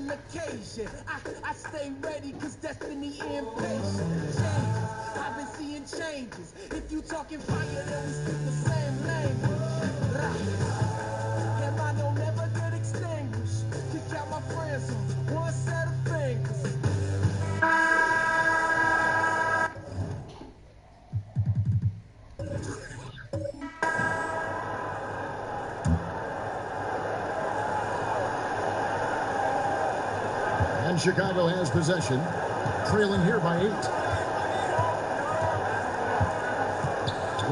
an occasion. I stay ready cause destiny impatient. Changes, I've been seeing changes. If you talking fire, then we speak the same language. And mine don't never get extinguished. Kick out my friends on one set of fingers. And Chicago has possession, trailing here by 8.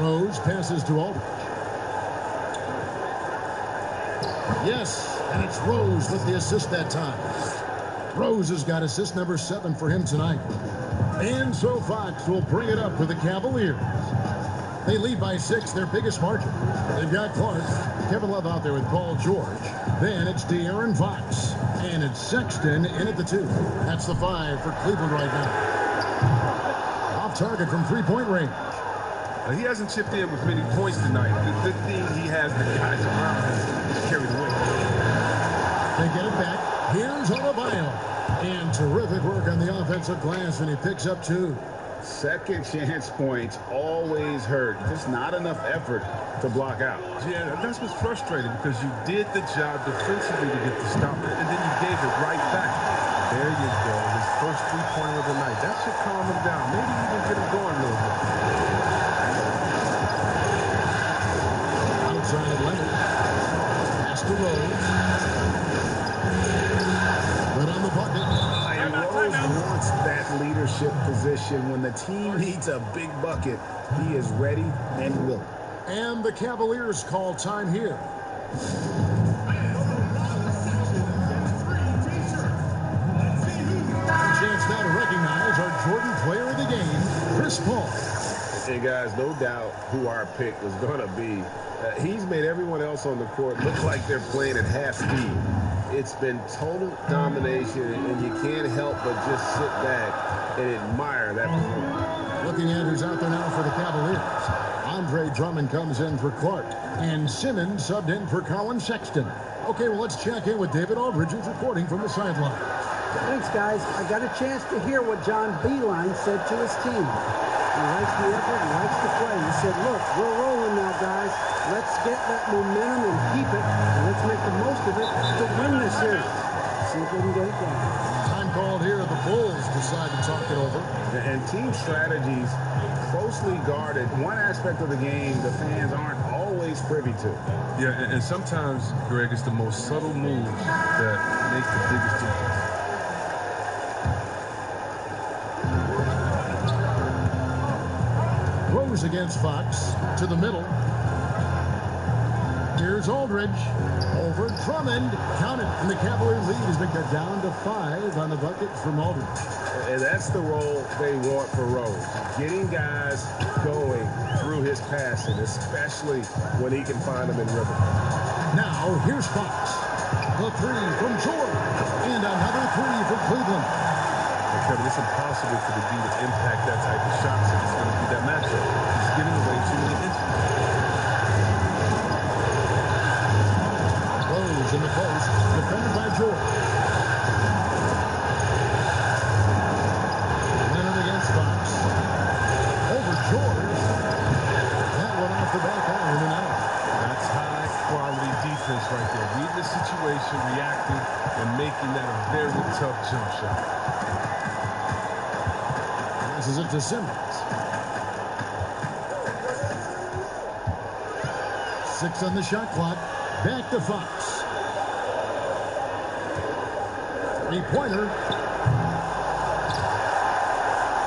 Rose passes to Aldridge. Yes, and it's Rose with the assist that time. Rose has got assist number 7 for him tonight. And so Fox will bring it up for the Cavaliers. They lead by 6, their biggest margin. They've got Clark, Kevin Love out there with Paul George. Then it's De'Aaron Fox. And it's Sexton in at the 2. That's the 5 for Cleveland right now. Off target from three-point range. He hasn't chipped in with many points tonight. The good thing he has the guys around him to carry the weight. They get it back. Here's Adebayo. And terrific work on the offensive glass, and he picks up 2. Second chance points always hurt. Just not enough effort to block out. Yeah, that's what's frustrating because you did the job defensively to get the stop, and then you gave it right back. There you go. His first three-pointer of the night. That should calm him down. Maybe even get him going a little bit. Outside Leonard. Pass to Rose. Good on the bucket. And Rose wants that leadership position. When the team needs a big bucket, he is ready and willing. And the Cavaliers call time here. Chance now to recognize our Jordan player of the game, Chris Paul. Hey guys, no doubt who our pick was going to be. He's made everyone else on the court look like they're playing at half speed. It's been total domination, and you can't help but just sit back and admire that performance. Looking at who's out there now for the Cavaliers. Andre Drummond comes in for Clark, and Simmons subbed in for Colin Sexton. Okay, well, let's check in with David Aldridge, who's reporting from the sideline. Thanks, guys. I got a chance to hear what John Beilein said to his team. He likes the effort, he likes the play. He said, look, we're rolling now, guys. Let's get that momentum and keep it, and let's make the most of it to win this series. See if we can get it done. Time called here. The Bulls decide to talk it over. And team strategies closely guarded. One aspect of the game the fans aren't always privy to. Yeah, and sometimes, Greg, it's the most subtle moves that make the biggest difference. Rose against Fox to the middle. Here's Aldridge over Drummond. Count it. And the Cavalier lead has been cut down to 5 on the bucket from Aldridge. And that's the role they want for Rose. Getting guys going through his passing, especially when he can find them in rhythm. Now, here's Fox. The 3 from George. And another 3 for Cleveland. Kevin, it's impossible for the D to impact that type of shots if it's going to be that matchup. He's giving away too many inches. Rose in the post, defended by George. Leonard against Fox. Over George. That one off the back iron and out. That's high-quality defense right there. Reading the situation, reacting, and making that a very tough jump shot. Passes it to Simmons. 6 on the shot clock. Back to Fox. 3-pointer.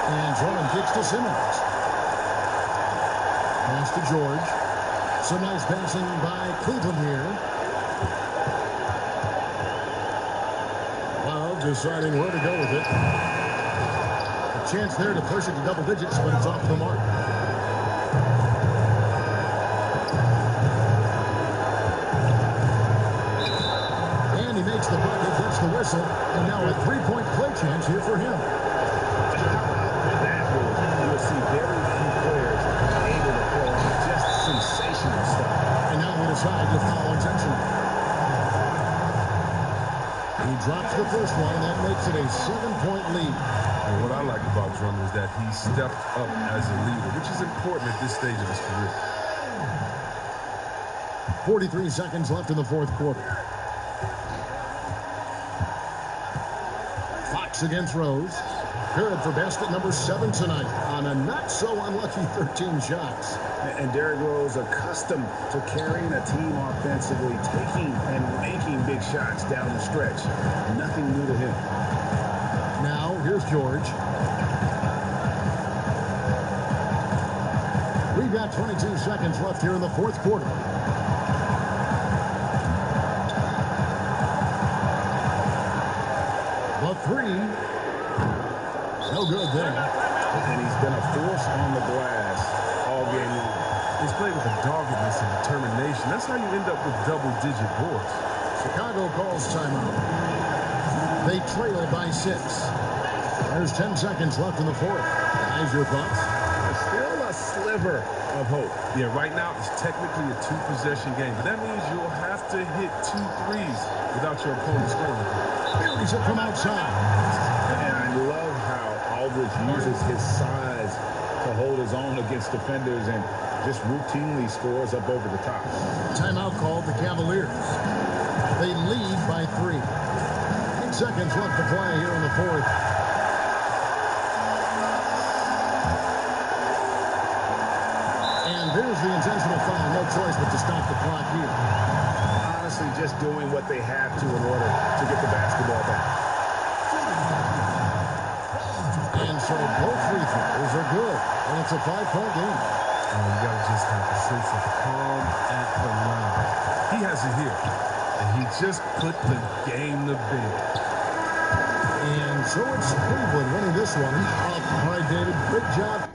And Drummond kicks to Simmons. Pass to George. Some nice passing by Cleveland here. Love deciding where to go with it. A chance there to push it to double digits, but it's off the mark. And he makes the bucket, gets the whistle, and now a 3-point play chance here for him. That move, you'll see very few players able to pull off just sensational stuff. And now they decide to foul intentionally. He drops the first one, and that makes it a 7-point lead. And what I like about Drummond is that he stepped up as a leader, which is important at this stage of his career. 43 seconds left in the fourth quarter. Fox against Rose. Good for basket number 7 tonight on a not-so-unlucky 13 shots. And Derrick Rose accustomed to carrying a team offensively, taking and making big shots down the stretch. Nothing new to him. Now, here's George. We've got 22 seconds left here in the fourth quarter. The three. No good there. And he's been a force on the glass all game long. He's played with a doggedness and determination. That's how you end up with double-digit boards. Chicago calls timeout. They trail by 6. There's 10 seconds left in the fourth. Guys, your thoughts? Still a sliver of hope. Yeah, right now it's technically a 2-possession game, but that means you'll have to hit 2 threes without your opponent scoring. Buries it from outside. And I love how Aldridge uses his size to hold his own against defenders and just routinely scores up over the top. Timeout called the Cavaliers. They lead by 3. 8 seconds left to play here in the fourth. And there's the intentional foul. No choice but to stop the clock here. Honestly, just doing what they have to in order to get the basketball back. And so both free throws are good. And it's a 5-point game. You got to just have a sense of calm at the line. He has it here. And he just put the game to bed. And so it's Cleveland winning this one. All right, David, great job.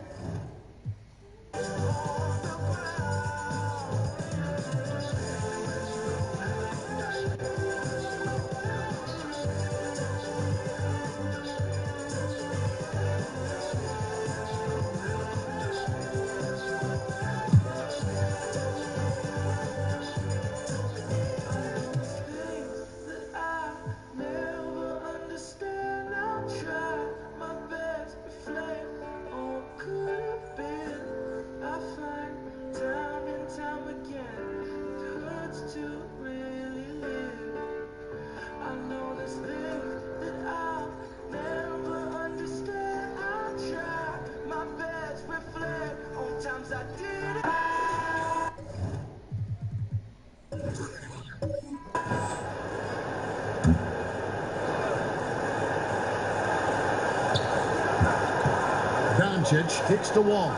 Kicks the wall.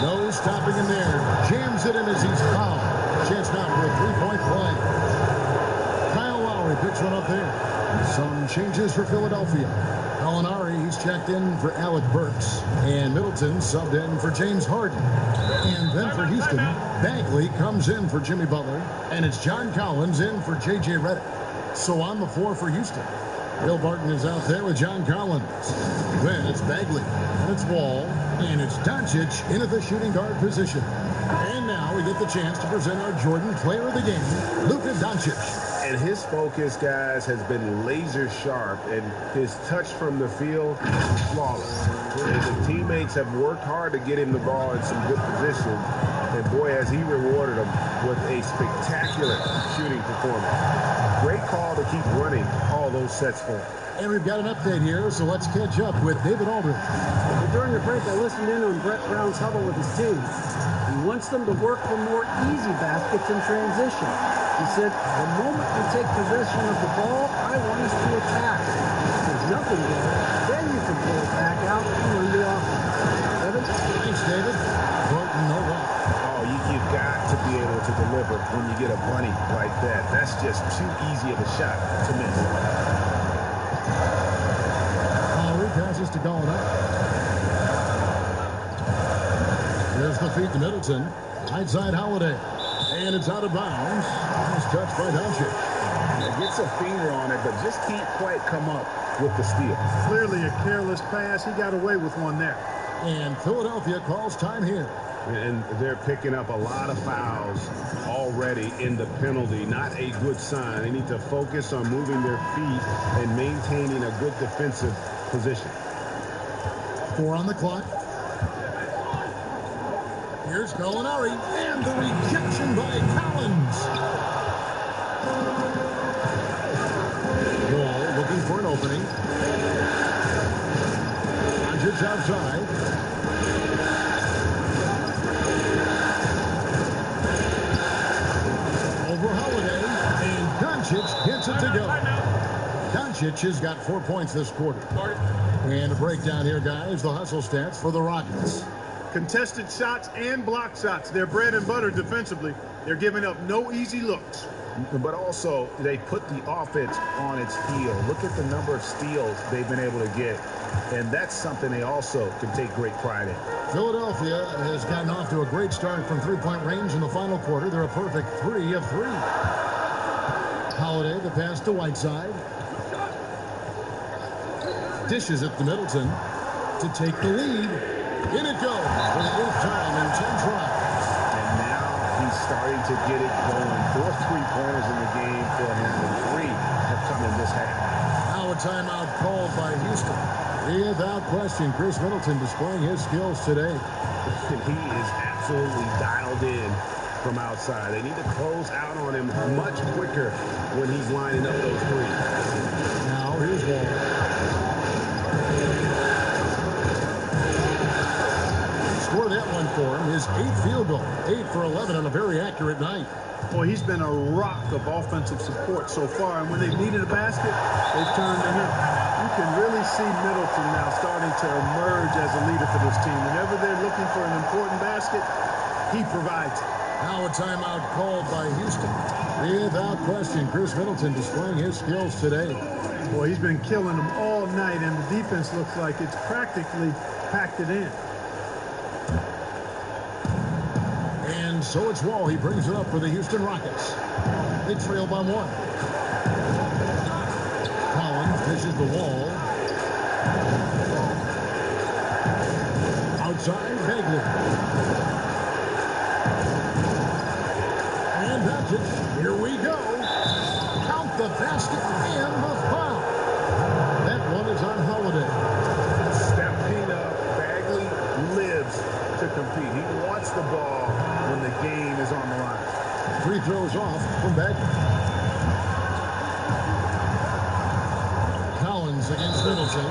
No stopping him there. Jams it in as he's fouled. Chance now for a 3-point play. Kyle Lowry picks one up there. Some changes for Philadelphia. Gallinari, he's checked in for Alec Burks. And Middleton subbed in for James Harden. And then for Houston, Bagley comes in for Jimmy Butler. And it's John Collins in for J.J. Redick. So on the floor for Houston, Bill Barton is out there with John Collins. Then it's Bagley, and it's Wall, and it's Doncic in at the shooting guard position. And now we get the chance to present our Jordan Player of the Game, Luka Doncic. And his focus, guys, has been laser sharp, and his touch from the field, flawless. And the teammates have worked hard to get him the ball in some good positions. And boy, has he rewarded them with a spectacular shooting performance. Great call to keep running all those sets for him. And we've got an update here, so let's catch up with David Aldridge. During the break, I listened in on Brett Brown's huddle with his team. He wants them to work for more easy baskets in transition. He said, the moment we take possession of the ball, I want us to attack. If there's nothing there, then you can pull it back out and run the offense. Evan? Thanks, David. Barton, no way. You've got to be able to deliver when you get a bunny like that. That's just too easy of a shot to miss. Lowry passes to Gallinari. There's the feed to Middleton. Right side Holiday. And it's out of bounds. Nice touch by Doncic. It gets a finger on it, but just can't quite come up with the steal. Clearly a careless pass. He got away with one there. And Philadelphia calls time here. And they're picking up a lot of fouls already in the penalty. Not a good sign. They need to focus on moving their feet and maintaining a good defensive position. 4 on the clock. Here's Gallinari, and the rejection by Collins. Wall looking for an opening. Doncic outside. Over Holiday, and Doncic gets it to go. Doncic has got 4 points this quarter. And a breakdown here, guys, the hustle stats for the Rockets. Contested shots and block shots. They're bread and butter defensively. They're giving up no easy looks. But also, they put the offense on its heel. Look at the number of steals they've been able to get. And that's something they also can take great pride in. Philadelphia has gotten off to a great start from three-point range in the final quarter. They're a perfect 3 of 3. Holiday, the pass to Whiteside. Dishes it to Middleton to take the lead. In it goes for the 8th time in 10 tries. And now he's starting to get it going. 4 3-pointers in the game for him, and 3 have come in this half. Now a timeout called by Houston. Without question, Chris Middleton displaying his skills today. And he is absolutely dialed in from outside. They need to close out on him much quicker when he's lining up those threes. Now here's Wall. Score that one for him. His 8th field goal. 8 for 11 on a very accurate night. Boy, he's been a rock of offensive support so far, and when they've needed a basket, they've turned to him. You can really see Middleton now starting to emerge as a leader for this team. Whenever they're looking for an important basket, he provides it. Now a timeout called by Houston. Without question, Chris Middleton displaying his skills today. Boy, he's been killing them all night, and the defense looks like it's practically packed it in. And so it's Wall. He brings it up for the Houston Rockets. They trail by 1. Collins dishes the Wall. Outside, Bagley. And that's it. Here we go. Count the basket and the foul. That one is on Holiday. Stepping up, Bagley lives to compete. He wants the ball when the game is on the line. Free throws off from Bagley. Collins against Middleton.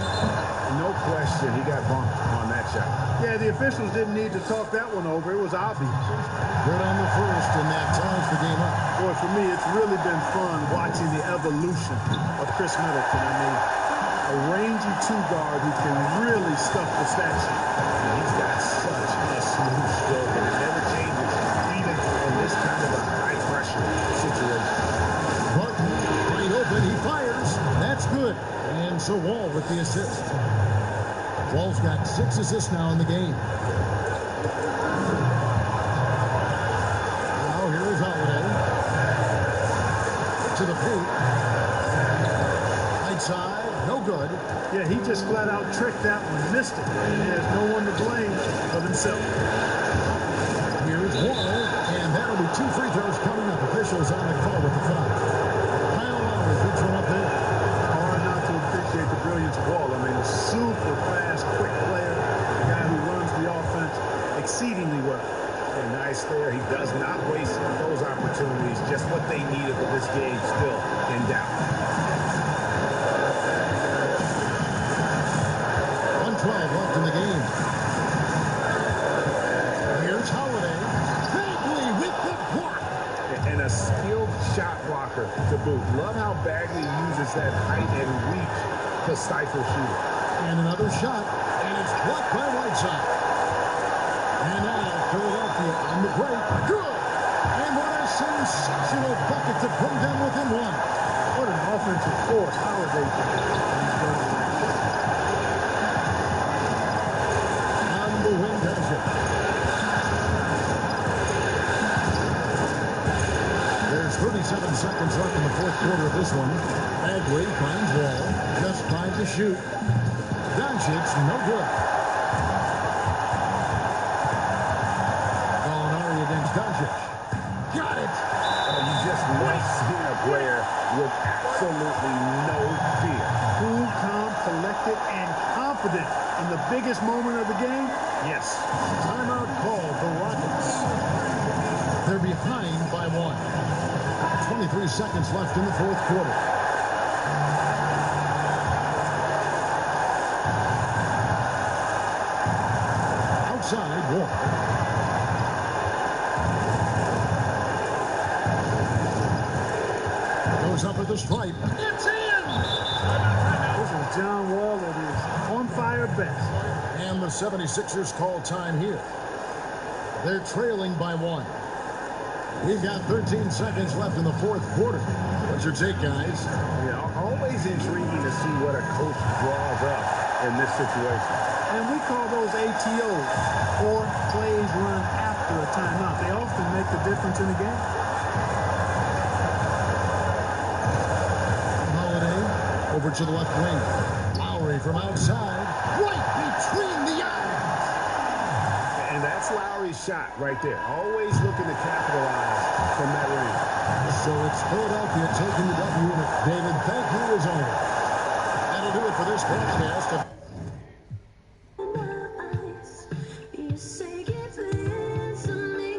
No question, he got bumped on that shot. Yeah, the officials didn't need to talk that one over. It was obvious. Good on the first, and that ties the game up. Boy, for me, it's really been fun watching the evolution of Chris Middleton. I mean, a rangy 2-guard who can really stuff the stat sheet. He's got such a smooth stroke, and it never changes, even in this kind of a high-pressure situation. Barton, wide open, he fires. That's good. And so Wall with the assist. Wall's got 6 assists now in the game. Now here is Holiday. To the paint. Right side, no good. Yeah, he just flat out tricked that one, missed it. And there's no one to blame but himself. Here's Wall, and that'll be 2 free throws coming up. Officials on the call with the foul. Kyle Lowry puts one up there. Hard not to appreciate the brilliance of Wall. I mean, a super fast, quick player, a guy who runs the offense exceedingly well. And nice there. He does not waste those opportunities. Just what they needed for this game still in doubt. 1:12 left in the game. Here's Holiday. Bagley with the block. And a skilled shot blocker to boot. Love how Bagley uses that height and reach to stifle shooters. And another shot, and it's blocked by Whiteside. And now Philadelphia on the break. Good. And what a sensational bucket to bring them within 1. What an offensive force Holiday is. On the wing does it. There's 37 seconds left in the 4th quarter of this one. Bagley finds Wall. Just trying to shoot. Doncic, no good. the game? Yes. Timeout called the Rockets. They're behind by 1. 23 seconds left in the fourth quarter. Outside, Walker. Goes up at the stripe. It's in! This is John Wall that is on fire best. And the 76ers call time here. They're trailing by 1. We've got 13 seconds left in the fourth quarter. What's your take, guys? Yeah, always intriguing to see what a coach draws up in this situation. And we call those ATOs, or plays run after a timeout. They often make the difference in the game. Holiday over to the left wing. Lowry from outside. Right between the eyes. And that's Lowry's shot right there. Always looking to capitalize from that range. So it's Philadelphia taking the W. David, thank you as always. That'll do it for this broadcast of You say give it to me,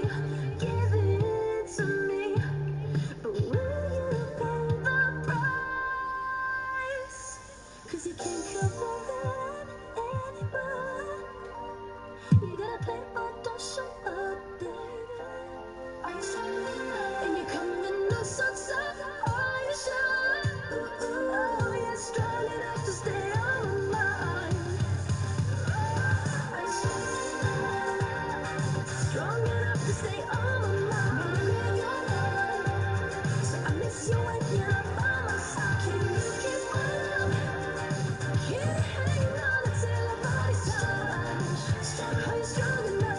but will you pay the price? 'Cause you can't cover that anymore. You gotta play or don't show up, baby. Are you sure? And you're coming no so tough. Are you sure? Oh, you're strong enough to stay on my mind. Are you sure? Strong enough to stay on my mind. So I miss you when you're by my side. Can you keep up? Can you hang on until our bodies touch? Are you strong enough?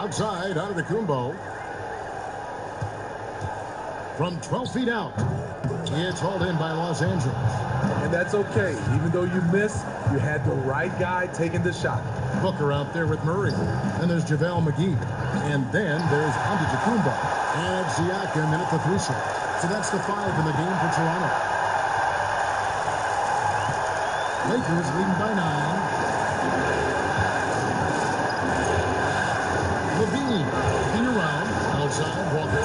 outside Antetokounmpo. From 12 feet out, it's hauled in by Los Angeles. And that's okay. Even though you missed, you had the right guy taking the shot. Booker out there with Murray. Then there's JaVale McGee. And then there's Antetokounmpo. And Siakam in at the 3 slot. So that's the 5 in the game for Toronto. Lakers leading by 9. Levine looking around. Outside, Walker.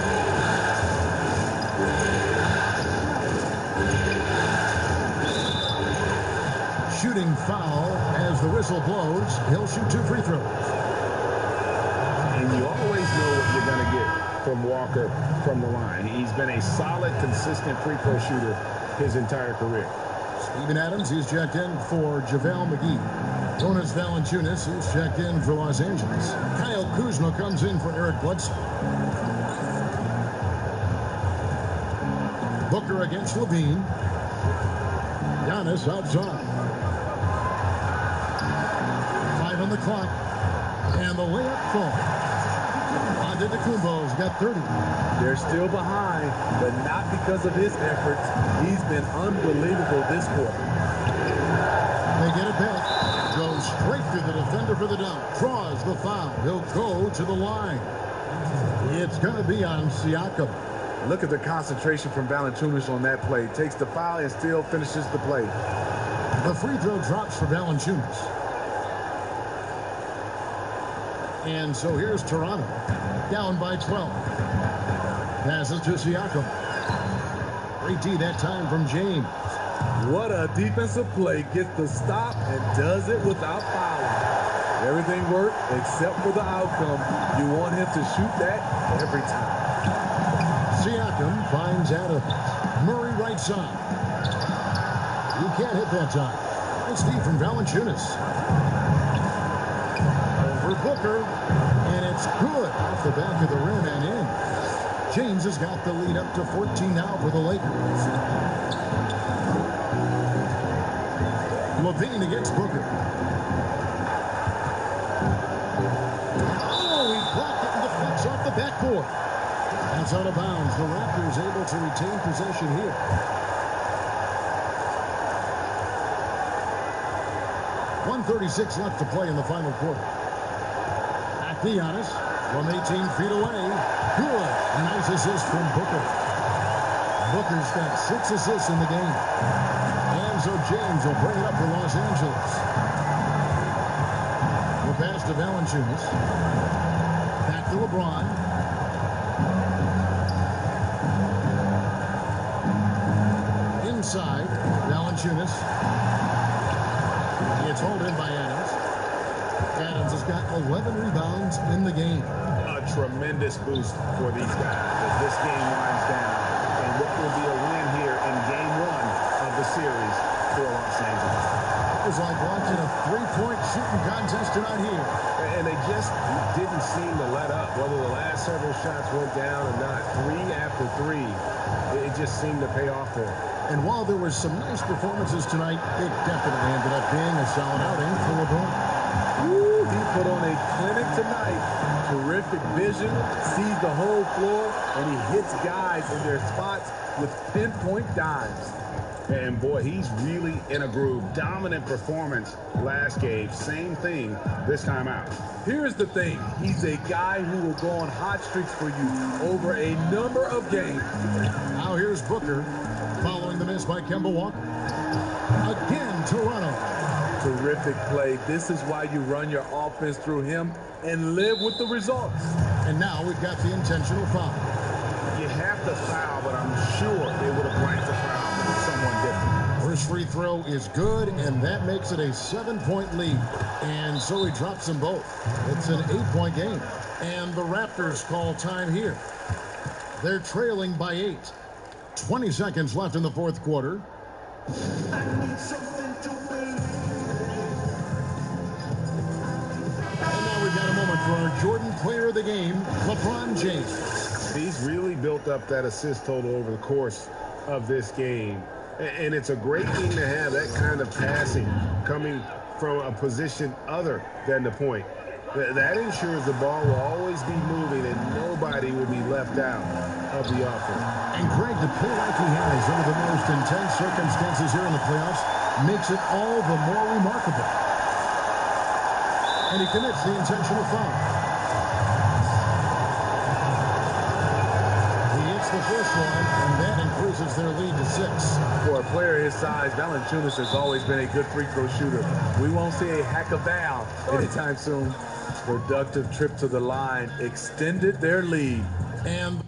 Shooting foul as the whistle blows. He'll shoot 2 free throws. And you always know what you're going to get from Walker from the line. He's been a solid, consistent free throw shooter his entire career. Steven Adams, he's checked in for JaVale McGee. Jonas Valanciunas, he's checked in for Los Angeles. Kyle Kuzma comes in for Eric Bledsoe. Booker against Levine. Giannis outside. 5 on the clock. And the layup falls. Antetokounmpo's got 30. They're still behind, but not because of his efforts. He's been unbelievable this quarter. They get it back. Goes straight through the defender for the dunk. Draws the foul. He'll go to the line. It's going to be on Siakam. Look at the concentration from Valanciunas on that play. Takes the foul and still finishes the play. The free throw drops for Valanciunas. And so here's Toronto, down by 12. Passes to Siakam. Great D that time from James. What a defensive play. Gets the stop and does it without fouling. Everything worked except for the outcome. You want him to shoot that every time. Beckham finds Adams. Murray right side. He can't hit that time. Nice feed from Valanciunas. Over Booker. And it's good off the back of the rim and in. James has got the lead up to 14 now for the Lakers. Levine against Booker. Oh, he blocked it and deflects off the backboard. That's out of bounds. The Raptors able to retain possession here. .136 left to play in the final quarter. Back to Giannis from 18 feet away. Good. A nice assist from Booker. Booker's got 6 assists in the game. And so James will bring it up for Los Angeles. The pass to Valanciunas. Back to LeBron. Inside, Valanciunas. It's hauled in by Adams. Adams has got 11 rebounds in the game. A tremendous boost for these guys as this game winds down. And what will be a win here in game 1 of the series for Los Angeles. It was like watching a three-point shooting contest tonight here. And they just didn't seem to let up. Whether the last several shots went down or not, 3 after 3, it just seemed to pay off for them. And while there were some nice performances tonight, it definitely ended up being a solid outing for LeBron. Ooh, he put on a clinic tonight. Terrific vision, sees the whole floor, and he hits guys in their spots with pinpoint dimes. And boy, he's really in a groove. Dominant performance last game. Same thing this time out. Here's the thing. He's a guy who will go on hot streaks for you over a number of games. Now here's Booker following the miss by Kemba Walker. Again, Toronto. Terrific play. This is why you run your offense through him and live with the results. And now we've got the intentional foul. You have to foul, but I'm sure they would have liked to foul with someone different. First free throw is good, and that makes it a 7-point lead. And so he drops them both. It's an 8-point game. And the Raptors call time here. They're trailing by 8. 20 seconds left in the fourth quarter. And now we've got a moment for our Jordan Player of the Game, LeBron James. He's really built up that assist total over the course of this game. And it's a great thing to have that kind of passing coming from a position other than the point. That ensures the ball will always be moving and nobody will be left out of the offense. And Greg, to play like he has under the most intense circumstances here in the playoffs makes it all the more remarkable. And he commits the intentional foul. He hits the first one, and that increases their lead to 6. For a player his size, Valanciunas has always been a good free throw shooter. We won't see a hack of Val anytime soon. Productive trip to the line extended their lead. And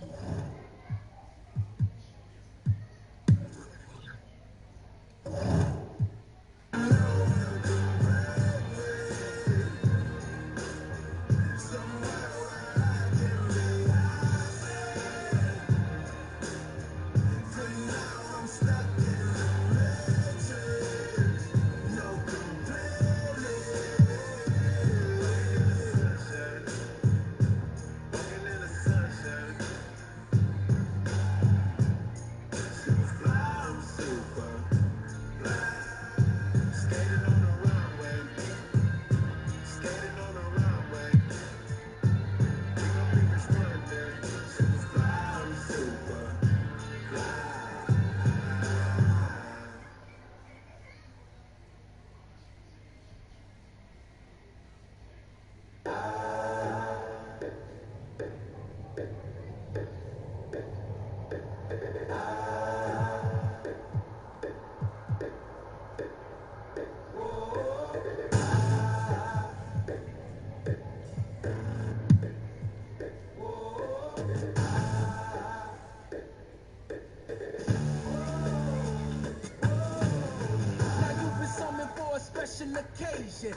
occasion.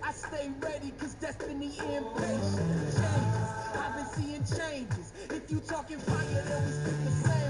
I stay ready cause destiny impatient. Changes, I've been seeing changes. If you talking fire, then we speak the same.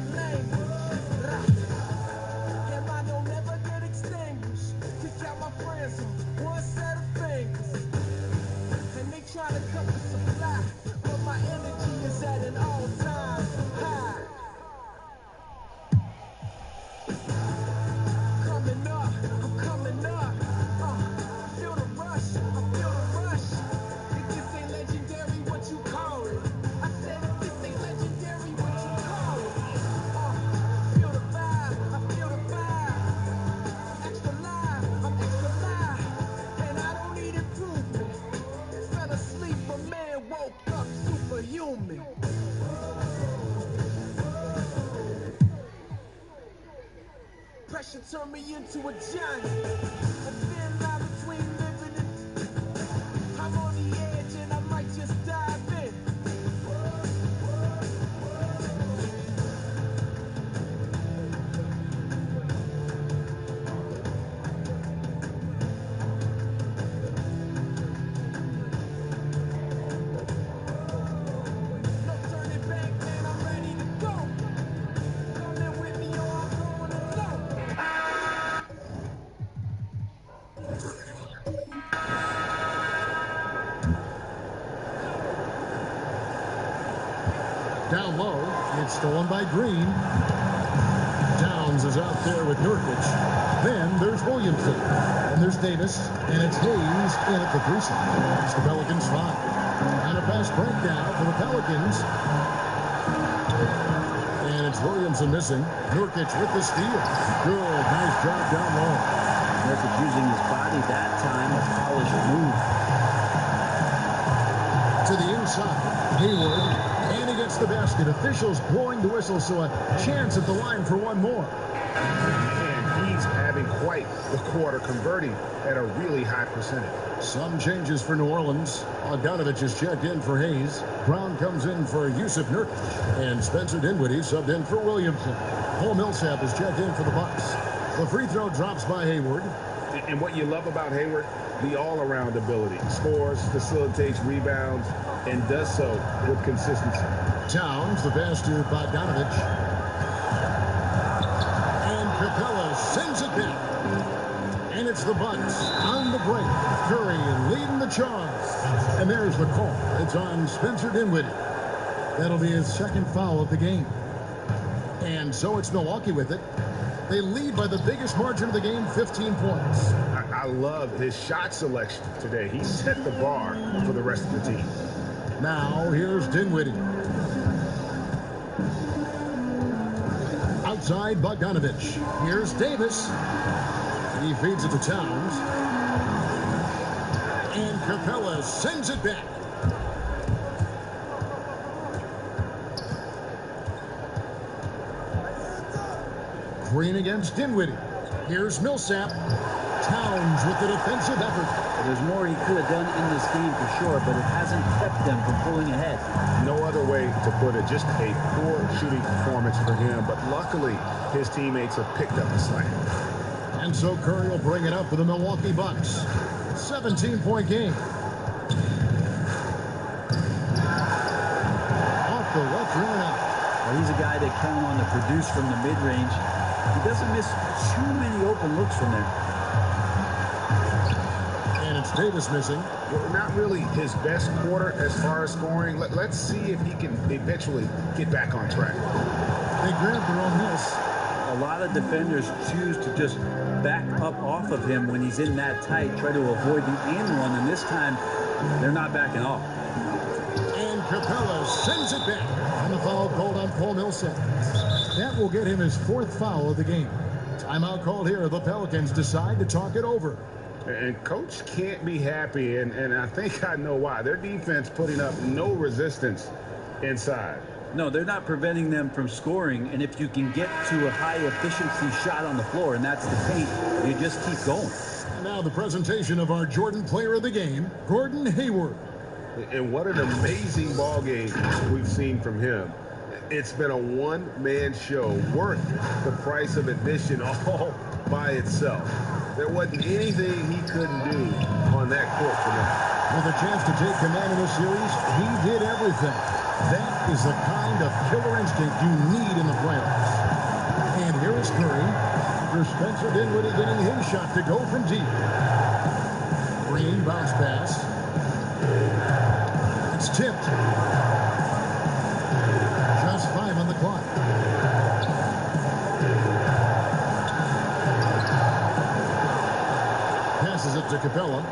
depression turned me into a giant. A thin line between living and I'm on the edge and I might just dive in. No turning back, man, I'm ready to go. Come in with me or I'm going alone. Down low, it's stolen by Green. Downs is out there with Nurkic. Then there's Williamson. And there's Davis. And it's Hayes in at the threesome. It's the Pelicans 5. And a fast breakdown for the Pelicans. And it's Williamson missing. Nurkic with the steal. Good, nice job down low. Nurkic using his body that time, a polished move. To the inside, Hayward, and he gets the basket. Officials blowing the whistle, so a chance at the line for one more. And he's having quite the quarter, converting at a really high percentage. Some changes for New Orleans. Bogdanovich is checked in for Hayes. Brown comes in for Yusuf Nurkic. And Spencer Dinwiddie subbed in for Williamson. Paul Millsap is checked in for the Bucks. The free throw drops by Hayward. And what you love about Hayward, the all-around ability. Scores, facilitates, rebounds, and does so with consistency. Towns, the pass to Bogdanovich. And Capella sends it back. And it's the Bucks on the break. Curry leading the charge. And there's the call. It's on Spencer Dinwiddie. That'll be his second foul of the game. And so it's Milwaukee with it. They lead by the biggest margin of the game, 15 points. I love his shot selection today. He set the bar for the rest of the team. Now, here's Dinwiddie. Outside, Bogdanovich. Here's Davis. He feeds it to Towns. And Capella sends it back. Green against Dinwiddie. Here's Millsap. Towns with the defensive effort. There's more he could have done in this game for sure, but it hasn't kept them from pulling ahead. No other way to put it. Just a poor shooting performance for him, but luckily his teammates have picked up the slack. And so Curry will bring it up for the Milwaukee Bucks. 17-point game. Off the left rim and out. Well, he's a guy they count on to produce from the mid-range. He doesn't miss too many open looks from there. And it's Davis missing. Well, not really his best quarter as far as scoring. Let's see if he can eventually get back on track. They grabbed their own miss. A lot of defenders choose to just back up off of him when he's in that tight, try to avoid the and run, and this time they're not backing off. And Capella sends it back. And the foul called on Paul Millsap. That will get him his fourth foul of the game. Timeout called here. The Pelicans decide to talk it over. And coach can't be happy, and I think I know why. Their defense putting up no resistance inside. No, they're not preventing them from scoring, and if you can get to a high-efficiency shot on the floor, and that's the paint, you just keep going. And now the presentation of our Jordan Player of the Game, Gordon Hayward. And what an amazing ball game we've seen from him. It's been a one-man show worth the price of admission all by itself. There wasn't anything he couldn't do on that court tonight. With a chance to take command of the series, he did everything. That is the kind of killer instinct you need in the playoffs. And here is Curry for Spencer Dinwiddie getting his shot to go from deep. Green bounce pass. It's tipped. Just 5 on the clock. Passes it to Capella.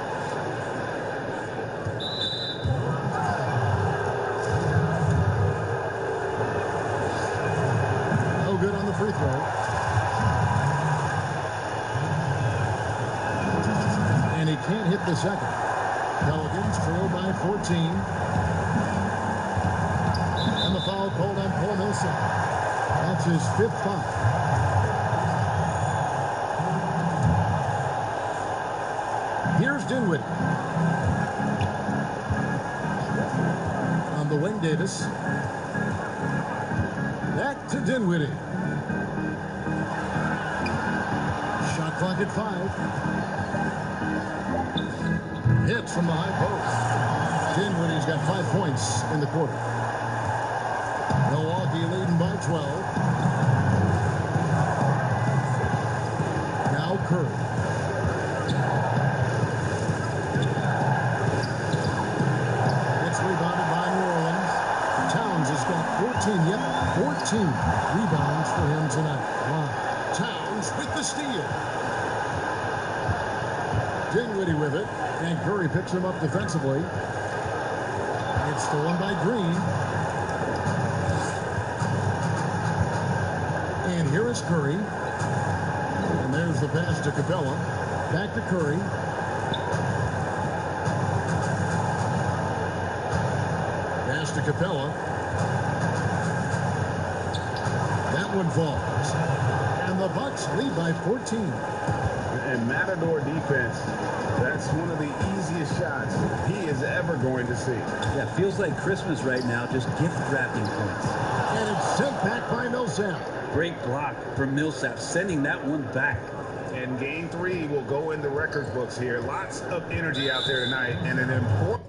No good on the free throw. And he can't hit the second. Pelicans trail by 14. And the foul called on Paul Millsap. That's his 5th foul. Dinwiddie. On the wing, Davis. Back to Dinwiddie. Shot clock at 5. Hits from the high post. Dinwiddie's got 5 points in the quarter. Milwaukee leading by 12. Now Curry. It's rebounded by New Orleans. Towns has got 14. Yep, 14 rebounds for him tonight. Wow. Towns with the steal. Dinwiddie with it. And Curry picks him up defensively. It's stolen by Green. And here is Curry. And there's the pass to Capella. Back to Curry. Pass to Capella. That one falls. And the Bucks lead by 14. And Matador defense, that's one of the easiest shots he is ever going to see. Yeah, feels like Christmas right now, just gift wrapping points. And it's sent back by Millsap. Great block from Millsap, sending that one back. And game 3 will go in the record books here. Lots of energy out there tonight, and an important...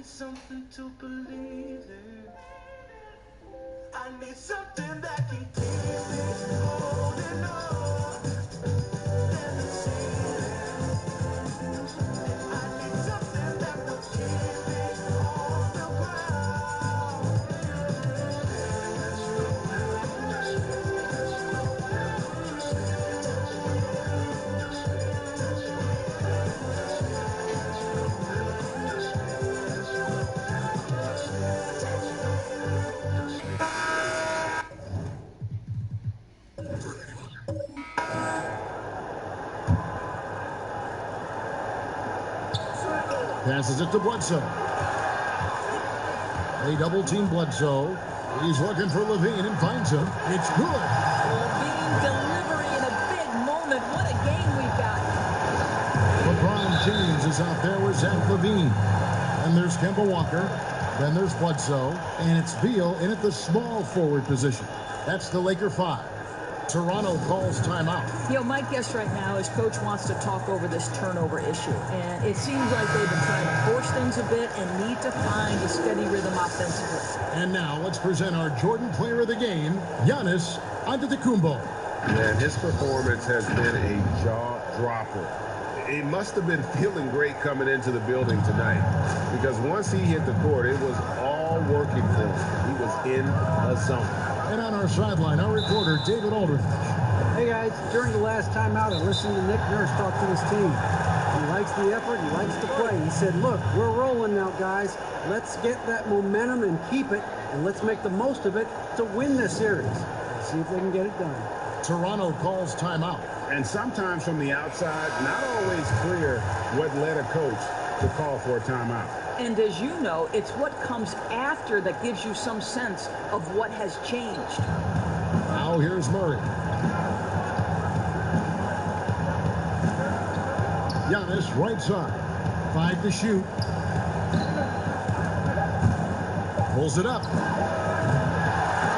Something to believe in. I need something that can keep me holding on. Let me see it. I need something that will keep me on the Passes it to Bledsoe. They double-team Bledsoe. He's looking for Levine and finds him. It's good. Levine delivery in a big moment. What a game we've got. LeBron James is out there with Zach Levine. And there's Kemba Walker. Then there's Bledsoe. And it's Beal in at the small forward position. That's the Laker 5. Toronto calls timeout. You know, my guess right now is Coach wants to talk over this turnover issue. And it seems like they've been trying to force things a bit and need to find a steady rhythm offensively. And now let's present our Jordan Player of the Game, Giannis Antetokounmpo. And his performance has been a jaw-dropper. He must have been feeling great coming into the building tonight, because once he hit the court, it was all working for him. He was in a zone. And on our sideline, our reporter, David Aldridge. Hey, guys, during the last timeout, I listened to Nick Nurse talk to his team. He likes the effort. He likes to play. He said, look, we're rolling now, guys. Let's get that momentum and keep it, and let's make the most of it to win this series. See if they can get it done. Toronto calls timeout. And sometimes from the outside, not always clear what led a coach to call for a timeout. And as you know, it's what comes after that gives you some sense of what has changed. Now here's Murray. Giannis right side. 5 to shoot. Pulls it up.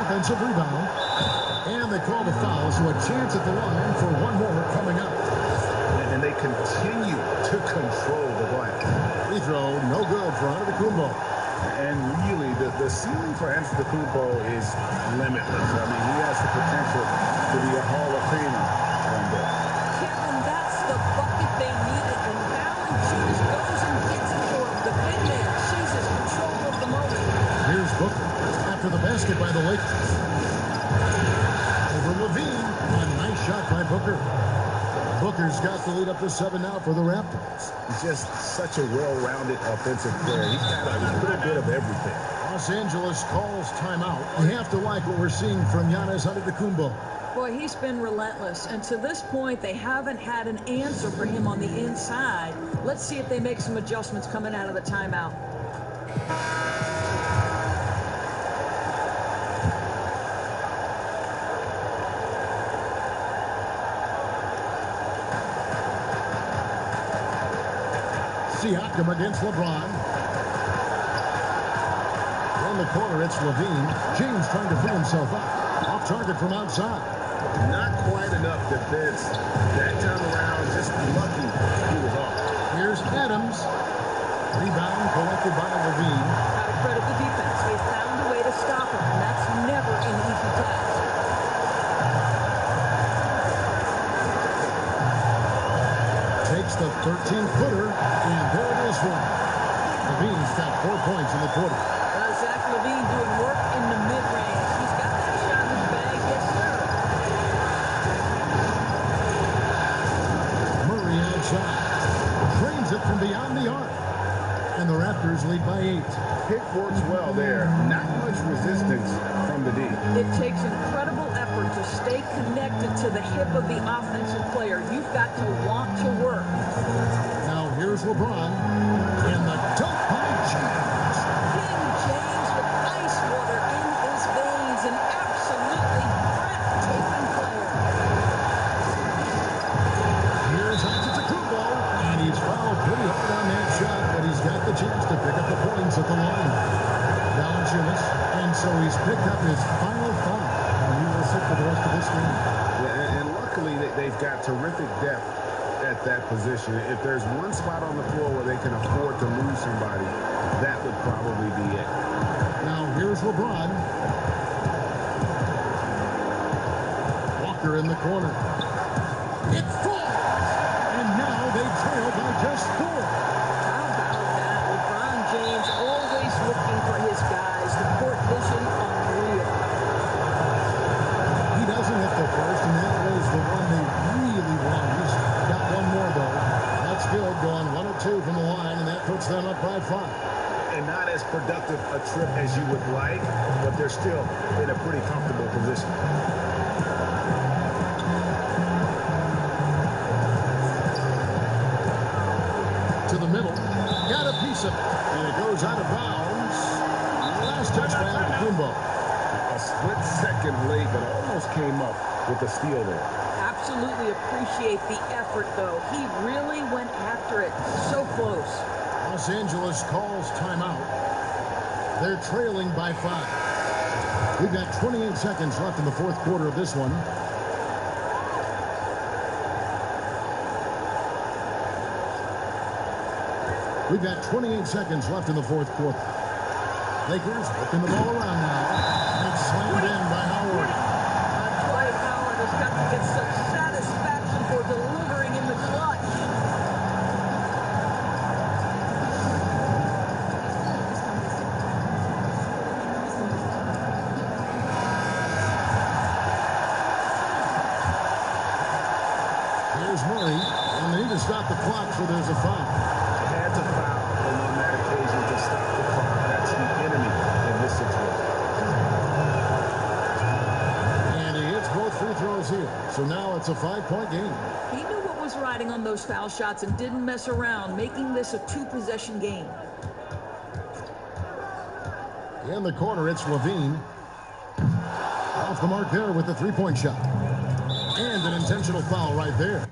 Offensive rebound. And they call the foul, so a chance at the line for one more coming up. And they continue to control the glass. Free throw, no good for Antetokounmpo. And really, the ceiling for Antetokounmpo is limitless. I mean, he has the potential to be a Hall of Famer one day. Kevin, that's the bucket they needed, and Valanciunas goes and gets it for him. The big man seizes control of the moment. Here's Booker after the basket by the Lakers. Over Levine. A nice shot by Booker. Booker's got the lead up to 7 now for the Raptors. He's just such a well-rounded offensive player. He's got a little bit of everything. Los Angeles calls timeout. We have to like what we're seeing from Giannis Antetokounmpo. Boy, he's been relentless, and to this point, they haven't had an answer for him on the inside. Let's see if they make some adjustments coming out of the timeout. Siakam against LeBron. In the corner, it's Levine. James trying to free himself up. Off target from outside. Not quite enough defense that time around. Just lucky he was off. Here's Adams. Rebound collected by Levine. Got to credit the defense. They found a way to stop him, and that's never an easy task. Takes the 13-footer, and there it is for him. Levine's got 4 points in the quarter. Zach Levine doing work in the mid-range. He's got that shot in his bag, yes, sir. Murray outside. Trains it from beyond the arc. And the Raptors lead by 8. Pick works well there. Not much resistance from the D. It takes incredible effort to stay connected to the hip of the offensive player. You've got to want to work. Now here's LeBron. And the dunk by James. King James with ice water in his veins. An absolutely breathtaking player. Here's Antetokounmpo. And he's fouled pretty hard on that shot, but he's got the chance to pick up the points at the line. Valanciunas. And so he's picked up his final foul. And he will sit for the rest of this game. Yeah, and luckily they've got terrific depth at that position. If there's one spot on the floor where they can afford to lose somebody, that would probably be it. Now here's LeBron. Walker in the corner. It falls! And now they trail by just 4. How about that? LeBron James always looking for his guys. The court vision unreal. He doesn't hit the first, and that was the one they really wanted. He's got one more, though. That's good, going 1 of 2 from the line, and that puts them up by 5. And not as productive a trip as you would like, but they're still in a pretty comfortable position. To the middle. Got a piece of it. And it goes out of bounds. Last touch by Antetokounmpo. A split second late, but almost came up with a steal there. Absolutely appreciate the effort, though. He really went after it. So close. Los Angeles calls timeout. They're trailing by 5. We've got 28 seconds left in the fourth quarter of this one. We've got 28 seconds left in the fourth quarter. Lakers working the ball around now. And it's slammed in by Howard. Dwight Howard has got to get some satisfaction for delivering in the clutch. Here's Murray. And they need to stop the clock, so there's a foul. Had to foul on that occasion to stop the clock. That's the enemy in this situation. And he hits both free throws here. So now it's a 5-point game. He knew what was riding on those foul shots and didn't mess around, making this a 2-possession game. In the corner, it's Levine. Off the mark there with the 3-point shot. And an intentional foul right there.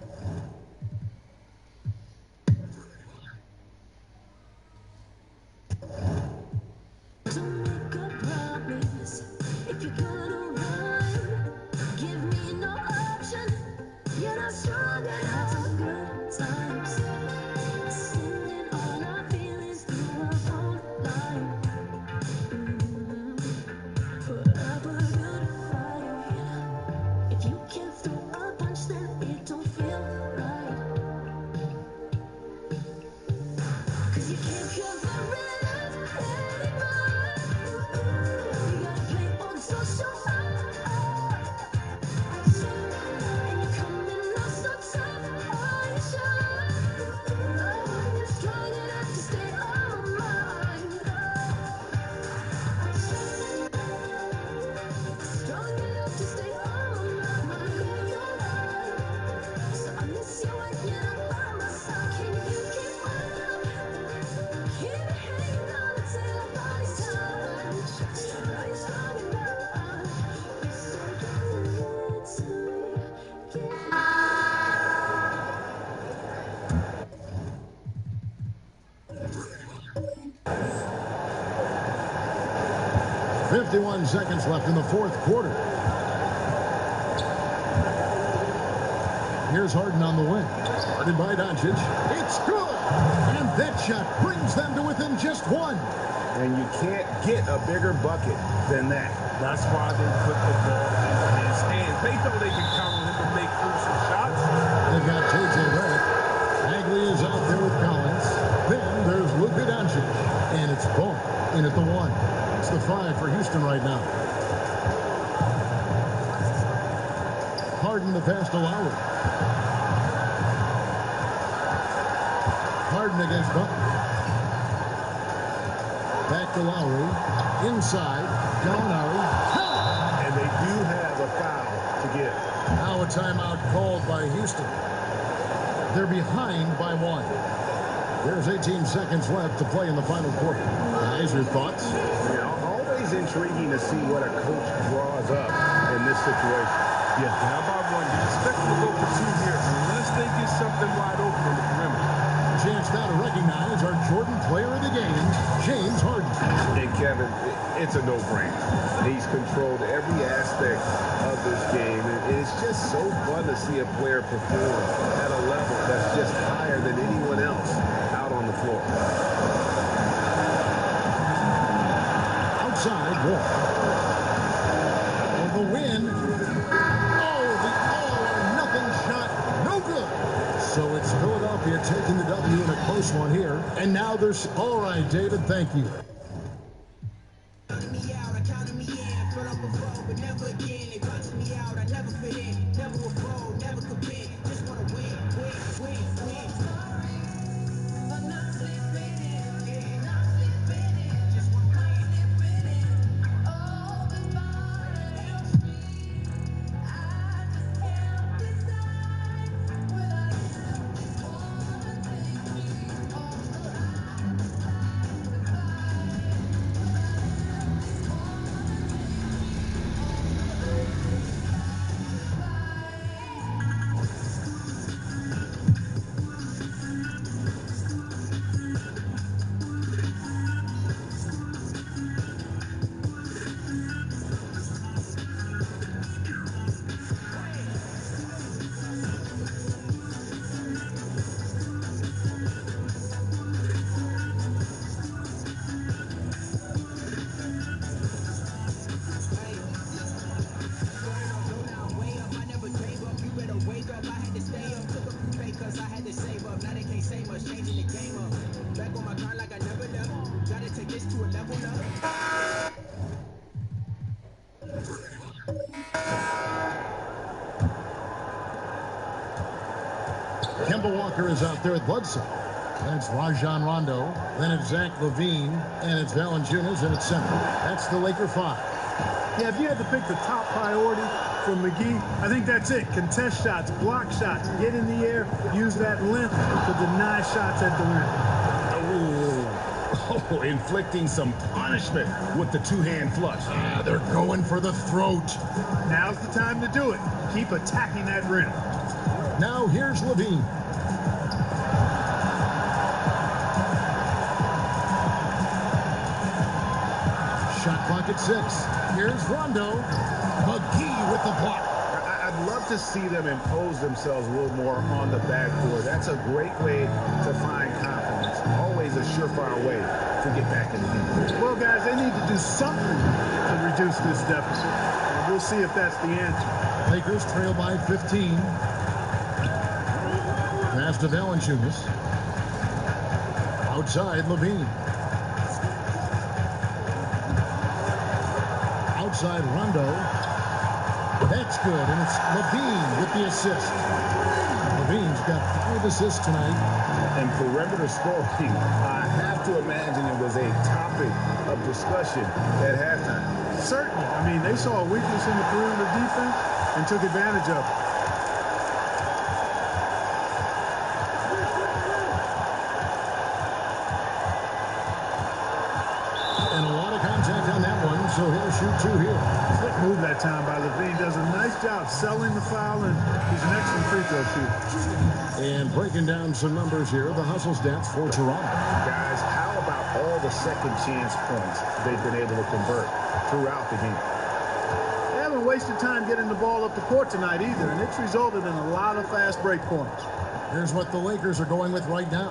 If you can't throw a punch, then it don't feel 51 seconds left in the fourth quarter. Here's Harden on the wing. Guarded by Doncic. It's good. And that shot brings them to within just one. And you can't get a bigger bucket than that. That's why they put the ball in his hands. They know they can count on him to make crucial shots. They've got J.J. Redick. Bagley is out there with Collins. Then there's Luka Doncic. And it's Ball in at the one. It's the 5 for Houston right now. Harden the pass to Lowry. Harden against Butler. Back to Lowry. Inside. Gallinari. And they do have a foul to give. Now a timeout called by Houston. They're behind by 1. There's 18 seconds left to play in the final quarter. Guys, your thoughts? Yeah, always intriguing to see what a coach draws up in this situation. Yeah, down by 1. You expect them to go for 2 here unless they get something wide open on the perimeter. Chance now to recognize our Jordan player of the game, James Harden. And Kevin, it's a no-brainer. He's controlled every aspect of this game, and it's just so fun to see a player perform at a level that's just higher than anyone else out on the floor. Outside, Wall. For the win. Oh, the all-or-nothing shot. No good. So it's Philadelphia taking the W in a close one here. And now there's... All right, David, thank you. Kemba Walker is out there at Bledsoe. And it's Rajon Rondo. Then it's Zach LaVine. And it's Valanciunas. And it's center. That's the Laker 5. Yeah, if you had to pick the top priority for McGee, I think that's it. Contest shots, block shots, get in the air, use that length to deny shots at the rim. Oh, inflicting some punishment with the two-hand flush. They're going for the throat. Now's the time to do it. Keep attacking that rim. Now here's LaVine. Shot clock at 6. Here's Rondo. McGee with the block. I'd love to see them impose themselves a little more on the backboard. That's a great way to find confidence. Always a surefire way to get back in the game. Well, guys, they need to do something to reduce this deficit. And we'll see if that's the answer. Lakers trail by 15. Pass to Valanciunas. Outside, LaVine. Outside, Rondo. That's good, and it's LaVine with the assist. LaVine's got 5 assists tonight. And perimeter scoring, I have to imagine it was a topic of discussion at halftime. Certainly. I mean, they saw a weakness in the perimeter defense and took advantage of it. So he'll shoot 2 here. Slick move that time by LaVine. Does a nice job selling the foul, and he's an excellent free throw shooter. And breaking down some numbers here, the hustle stats for Toronto. Guys, how about all the second chance points they've been able to convert? throughout the game. They haven't wasted time getting the ball up the court tonight either, and it's resulted in a lot of fast break points. Here's what the Lakers are going with right now.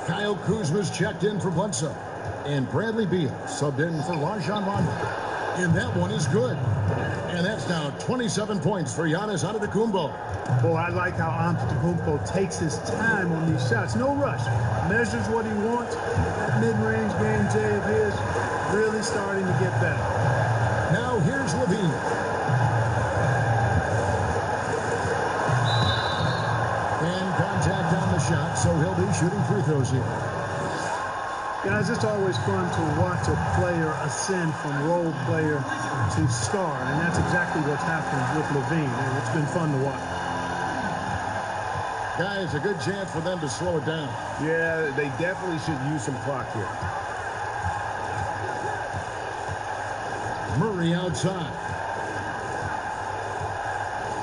Kyle Kuzma's checked in for Bledsoe. And Bradley Beal subbed in for Rajon Rondo. And that one is good. And that's now 27 points for Giannis Antetokounmpo. Boy, I like how Antetokounmpo takes his time on these shots. No rush. Measures what he wants. That mid-range game, Jay, of his, really starting to get better. Now here's Levine. And contact on the shot, so he'll be shooting free throws here. Guys, it's always fun to watch a player ascend from role player to star, and that's exactly what's happened with Levine, and it's been fun to watch. Guys, a good chance for them to slow it down. Yeah, they definitely should use some clock here. Murray outside.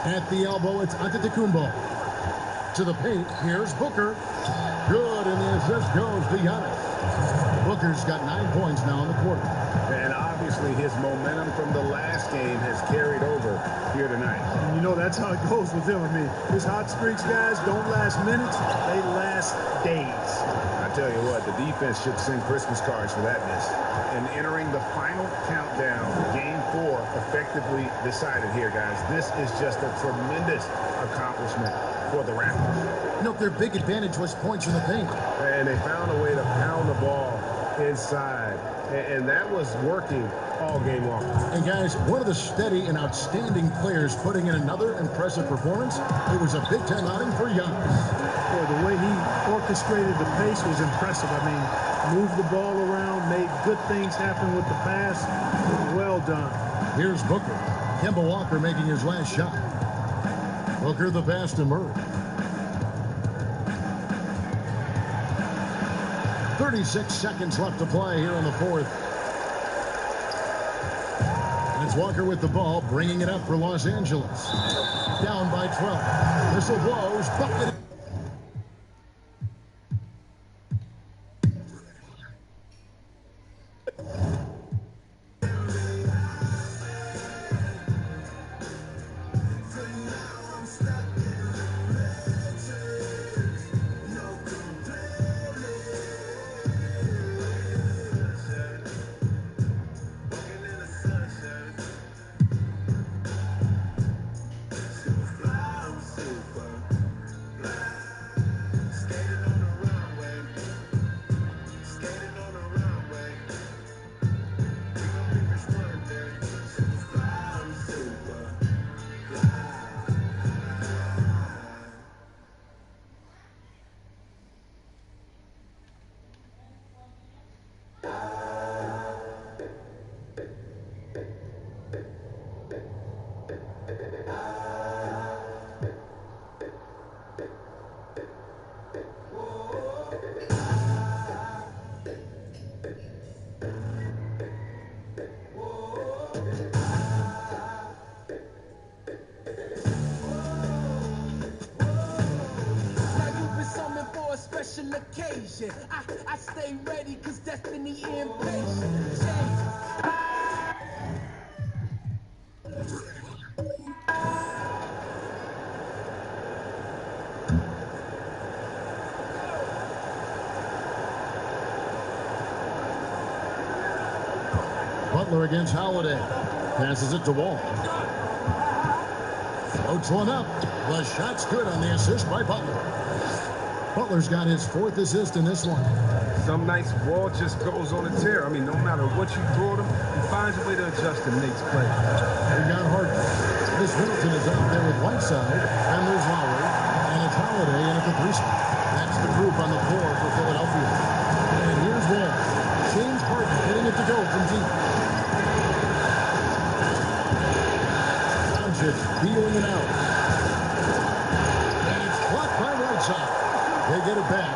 At the elbow, it's Antetokounmpo. To the paint, here's Booker. Good, and the assist goes to Giannis. Booker's got 9 points now in the quarter. And obviously his momentum from the last game has carried over here tonight. And you know, that's how it goes with him. I mean, his hot streaks, guys, don't last minutes. They last days. I tell you what, the defense should send Christmas cards for that miss. And entering the final countdown, Game 4 effectively decided here, guys. This is just a tremendous accomplishment for the Raptors. You know, their big advantage was points in the paint. And they found a way to pound the ball inside. And that was working all game long. And guys, one of the steady and outstanding players putting in another impressive performance. It was a Big Ten outing for Giannis. Boy, the way he orchestrated the pace was impressive. I mean, moved the ball around, made good things happen with the pass. Well done. Here's Booker. Kemba Walker making his last shot. Booker the pass to Murray. 36 seconds left to play here in the fourth. And it's Walker with the ball, bringing it up for Los Angeles. Down by 12. Whistle blows. Bucket. Occasion. I stay ready cause destiny impatient. Butler against Holiday. Passes it to Wall. Floats one up. The shot's good on the assist by Butler. Butler's got his 4th assist in this one. Some nights Wall just goes on a tear. I mean, no matter what you throw at him, he finds a way to adjust and makes plays. We got Harden. This Middleton is out there with Whiteside, and there's Lowry, and it's Holiday in at the 3 spot. That's the group on the floor for Philadelphia. And here's Wall. James Harden getting it to go from deep. Doncic peeling it out. And it's blocked by Whiteside. They get it back.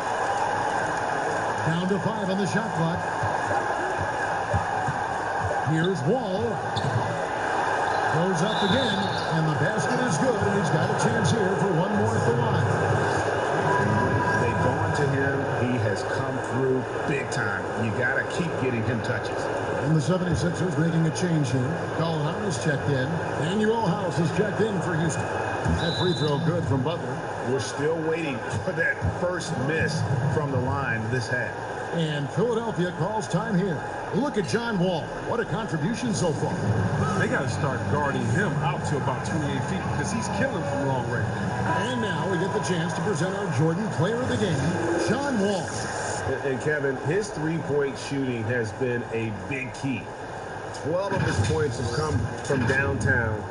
Down to 5 on the shot clock. Here's Wall. Goes up again, and the basket is good, and he's got a chance here for one more at the line. They've gone to him. He has come through big time. You got to keep getting him touches. And the 76ers making a change here. Gallinari's checked in. Daniel House has checked in for Houston. That free throw good from Butler. We're still waiting for that first miss from the line this half. And Philadelphia calls time here. Look at John Wall. What a contribution so far. They got to start guarding him out to about 28 feet because he's killing from long range. And now we get the chance to present our Jordan Player of the Game, John Wall. And Kevin, his three-point shooting has been a big key. 12 of his points have come from downtown,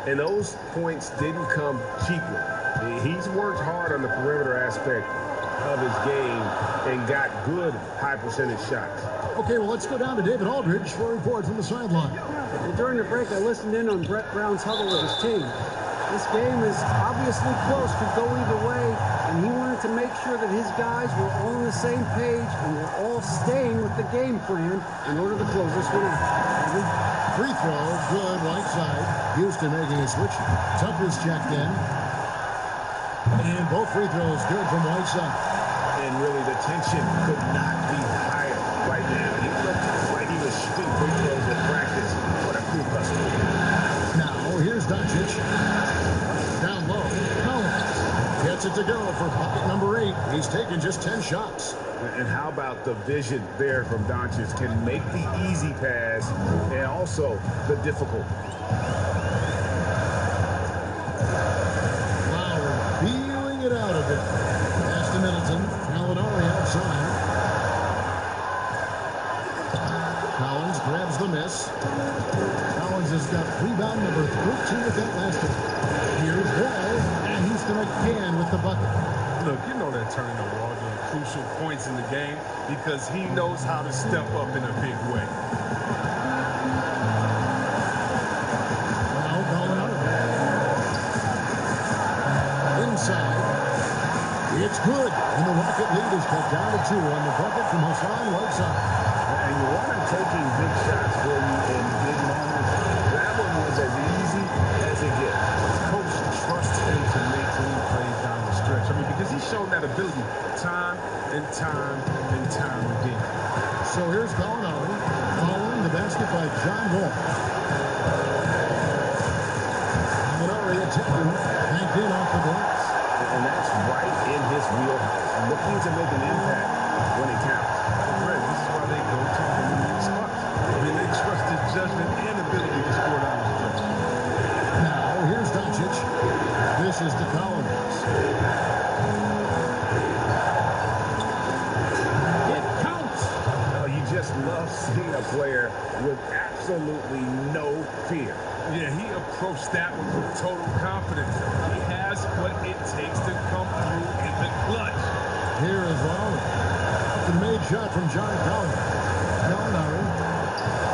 and those points didn't come cheaply. He's worked hard on the perimeter aspect of his game and got good high-percentage shots. Okay, well, let's go down to David Aldridge for a report from the sideline. Well, during the break, I listened in on Brett Brown's huddle with his team. This game is obviously close, could go either way, and he wanted to make sure that his guys were all on the same page and were all staying with the game plan in order to close this one out. Free throw, good, right side. Houston making a switch. Tucker's checked in. And both free throws good from right side. And really, the tension could not be higher right now. He looked like he was shooting free throws in practice. What a cool customer. Now, here's Doncic. Down low. Collins gets it to go for bucket number 8. He's taken just 10 shots. And how about the vision there from Doncic? Can make the easy pass and also the difficult. Feeling it out a bit. Pass to Middleton. Gallinari outside. Collins grabs the miss. Collins has got rebound number 13 with that last one. Here's Wall, and Houston again with the bucket. Look, you know they're turning the Wall during crucial points in the game because he knows how to step up in a big way. Now Gallinari. Inside. It's good. And the Rocket lead is cut down to 2 on the bucket from Hassan right side. And you want him taking big shots for you in big moments. That one was as easy as it gets. Coach trusts him to make clean plays down the stretch. I mean, because he's shown that ability time and time and time again. So here's Gallinari following the basket by John Wall. Gallinari attempting, banked in off the glass. And that's right in his wheelhouse. Looking to make an impact when it counts. Fred, this is why they go to the spots. I mean, they trust his judgment and ability to score down the stretch. Now, here's Doncic. This is to Collins. It counts. Oh, you just love seeing a player with absolutely no fear. Yeah, he approached that one with total confidence. He has what it takes to come through in the clutch. Here is Lowry. The made shot from John Collins. Gallinari.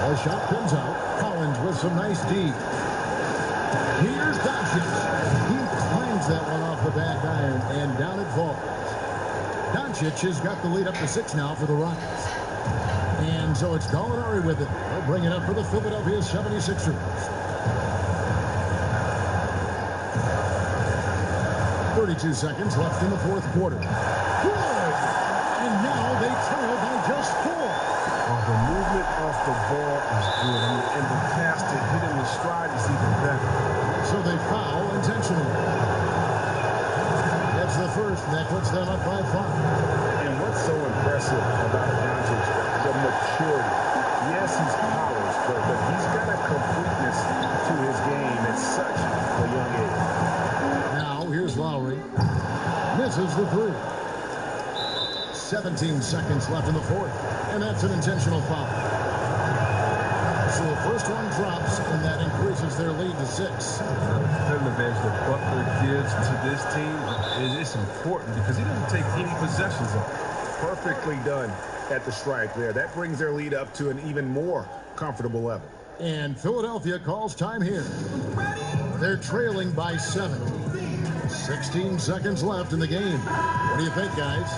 The shot comes out. Collins with some nice D. Here's Doncic. He clangs that one off the back iron, and down it falls. Doncic has got the lead up to 6 now for the Rockets. And so it's Gallinari with it. They'll bring it up for the Philadelphia 76ers. 32 seconds left in the fourth quarter. Good! And now they trail by just 4. Oh, the movement off the ball is good. I mean, and the pass to hit him in stride is even better. So they foul intentionally. That's the first, and that puts them up by 5. And what's so impressive about Doncic, the maturity. Yes, he's polished, but he's got a completeness to his game at such a young age. Now, here's Lowry. Misses the 3. 17 seconds left in the fourth, and that's an intentional foul. So the first one drops, and that increases their lead to 6. The defensive edge that Butler gives to this team is important because he doesn't take any possessions off. Perfectly done at the strike there. That brings their lead up to an even more comfortable level. And Philadelphia calls time here. They're trailing by 7. 16 seconds left in the game. What do you think, guys?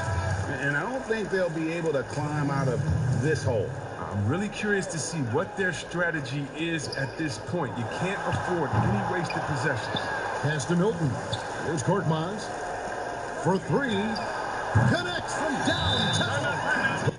And I don't think they'll be able to climb out of this hole. I'm really curious to see what their strategy is at this point. You can't afford any wasted possessions. Pass to Milton. Here's Korkmaz. For 3. Connects from downtown.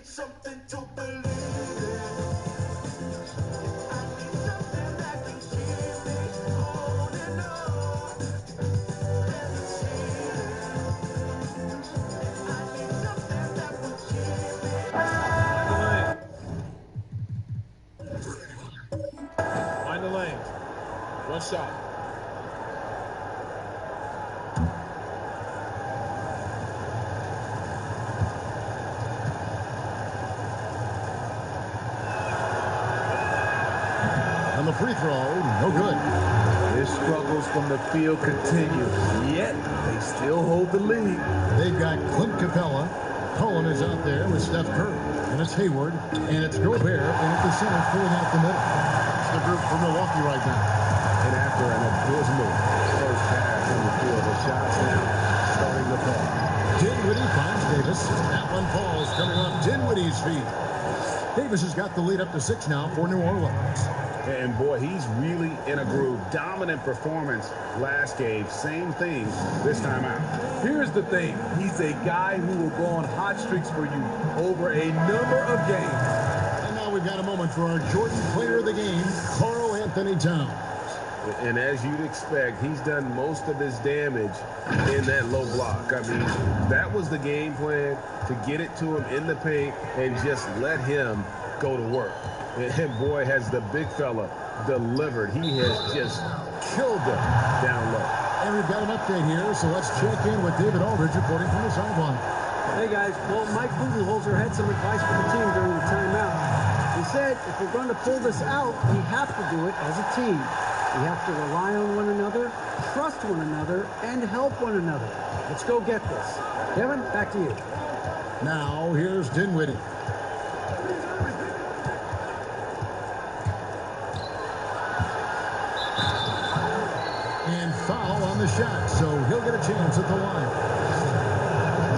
Something to believe in. I need something that can keep me holding on. There's a feeling. I need something that will keep me. Find the lane. One shot. And the free throw, no good. His struggles from the field continue, yet they still hold the lead. They've got Clint Capella. Cohen is out there with Steph Curry. And it's Hayward. And it's Gobert. And at the center, filling out the middle. That's the group for Milwaukee right now. And after an abysmal first half on the field, the shots now starting to fall. Dinwiddie finds Davis. That one falls coming off Dinwiddie's feet. Davis has got the lead up to 6 now for New Orleans. And boy, he's really in a groove. Dominant performance last game. Same thing this time out. Here's the thing. He's a guy who will go on hot streaks for you over a number of games. And now we've got a moment for our Jordan player of the game, Karl Anthony Towns. And as you'd expect, he's done most of his damage in that low block. I mean, that was the game plan, to get it to him in the paint and just let him go to work. And boy, has the big fella delivered. He has just killed them down low. And we've got an update here, so let's check in with David Aldridge reporting from the sideline. Hey, guys. Well, Mike Budenholzer had some advice for the team during the timeout. He said if we're going to pull this out, we have to do it as a team. We have to rely on one another, trust one another, and help one another. Let's go get this. Kevin, back to you. Now, here's Dinwiddie. And foul on the shot, so he'll get a chance at the line.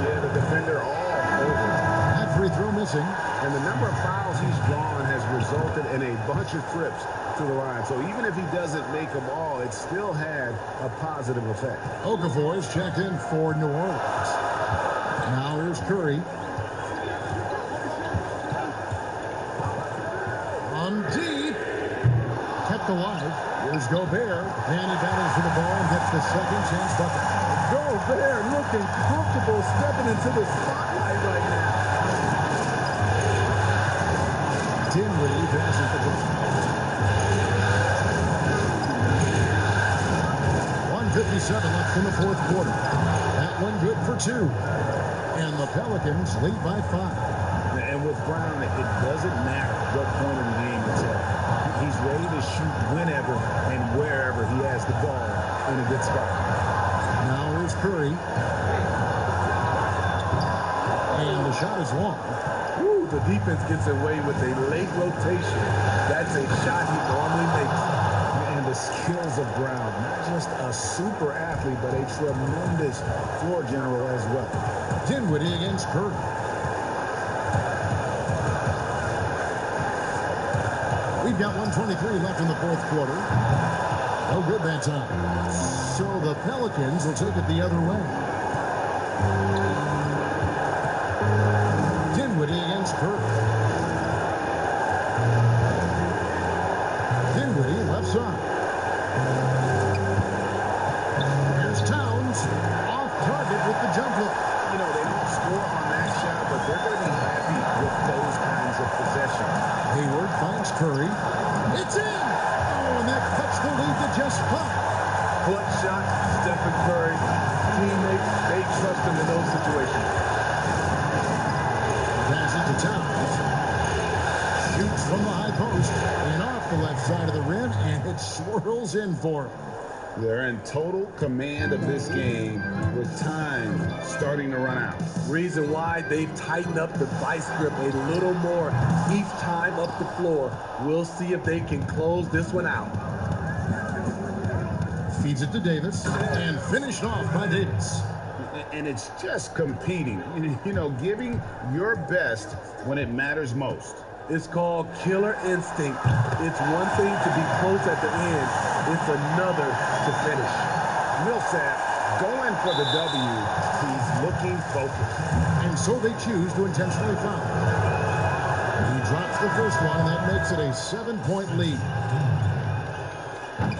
Yeah, the defender all over. That free throw missing. And the number of fouls he's drawn has resulted in a bunch of trips to the line. So even if he doesn't make them all, it still had a positive effect. Okafor is checked in for New Orleans. Now here's Curry. On deep. Kept alive. Here's Gobert. And he battles for the ball and gets the second chance bucket. Gobert looking comfortable stepping into the spotlight right now. Dinwiddie passes the ball. 1:57 left in the fourth quarter. That one good for 2. And the Pelicans lead by 5. And with Brown, it doesn't matter what point in the game it's at. He's ready to shoot whenever and wherever he has the ball in a good spot. Now here's Curry. And the shot is long. Ooh, the defense gets away with a late rotation. That's a shot he normally makes. And the skills of Brown, not just a super athlete, but a tremendous floor general as well. Dinwiddie against Curry. We've got 1:23 left in the fourth quarter. No good that time. So the Pelicans will take it the other way. Dinwiddie against Curry. Dinwiddie left side. Here's Towns. Off target with the jump hook. You know, they don't score on that shot, but they're going to be happy with those kinds of possessions. Hayward finds Curry. It's in! Oh, and that cuts the lead to just 5. Clutch shot, Stephen Curry. Teammates, they trust him in those situations. Pass it to Towns. Shoots from the high post and off the left side of the rim, and it swirls in for him. They're in total command of this game with time starting to run out. Reason why they've tightened up the vice grip a little more each time up the floor. We'll see if they can close this one out. Feeds it to Davis and finished off by Davis. And it's just competing, you know, giving your best when it matters most. It's called killer instinct. It's one thing to be close at the end. It's another to finish. Millsap going for the W. He's looking focused. And so they choose to intentionally foul. He drops the first one, and that makes it a 7-point lead.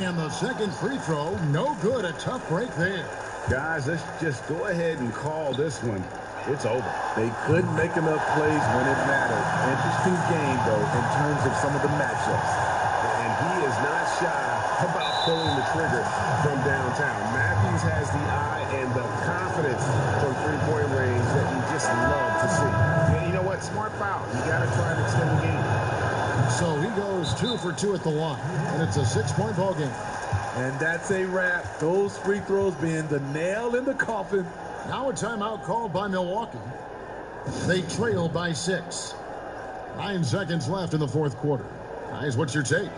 And the second free throw, no good. A tough break there. Guys, let's just go ahead and call this one. It's over. They couldn't make enough plays when it mattered. Interesting game, though, in terms of some of the matchups. And he is not shy about pulling the trigger from downtown. Matthews has the eye and the confidence from three-point range that you just love to see. And you know what? Smart foul. You got to try and extend the game. So he goes 2 for 2 at the line, and it's a 6-point ball game. And that's a wrap. Those free throws being the nail in the coffin. Now a timeout called by Milwaukee. They trail by 6. 9 seconds left in the fourth quarter. Guys, what's your take?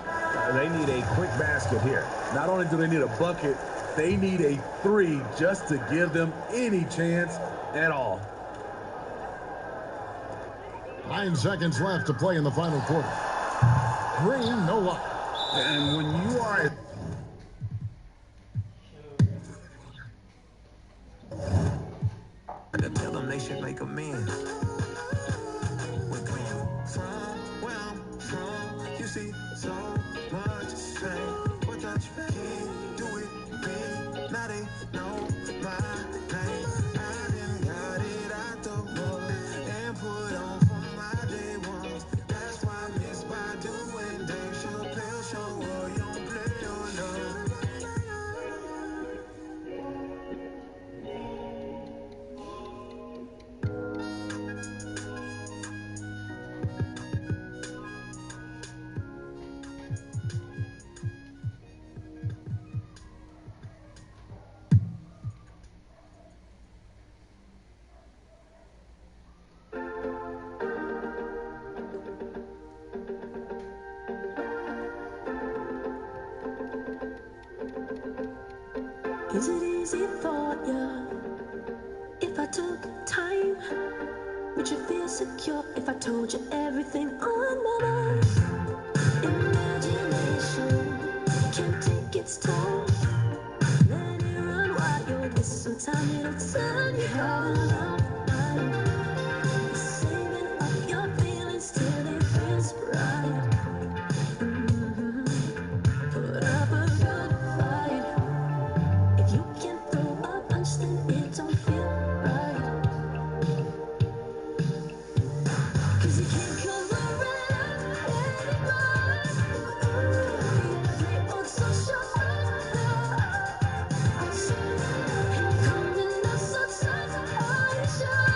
They need a quick basket here. Not only do they need a bucket, they need a 3 just to give them any chance at all. 9 seconds left to play in the final quarter. Green, no luck. And when you are... Tell them they should make amends. We're going from where I'm from. You see so much pain. What that you can't do it, me. Now they know my name. I done got it out the mud and put on for my day ones. That's why Miss Badu and Dave Chappelle show up. You don't play your love. Is it easy for you if I took time? Would you feel secure if I told you everything on my mind? Imagination can't take its toll. Let it run while you're missing time. It'll turn you out. Saving up your feelings till it feels right. Put up a good fight. If you can't throw a punch, then it don't feel right. 'Cause you can't come around anymore. Play on social and coming up so tight, are you sure?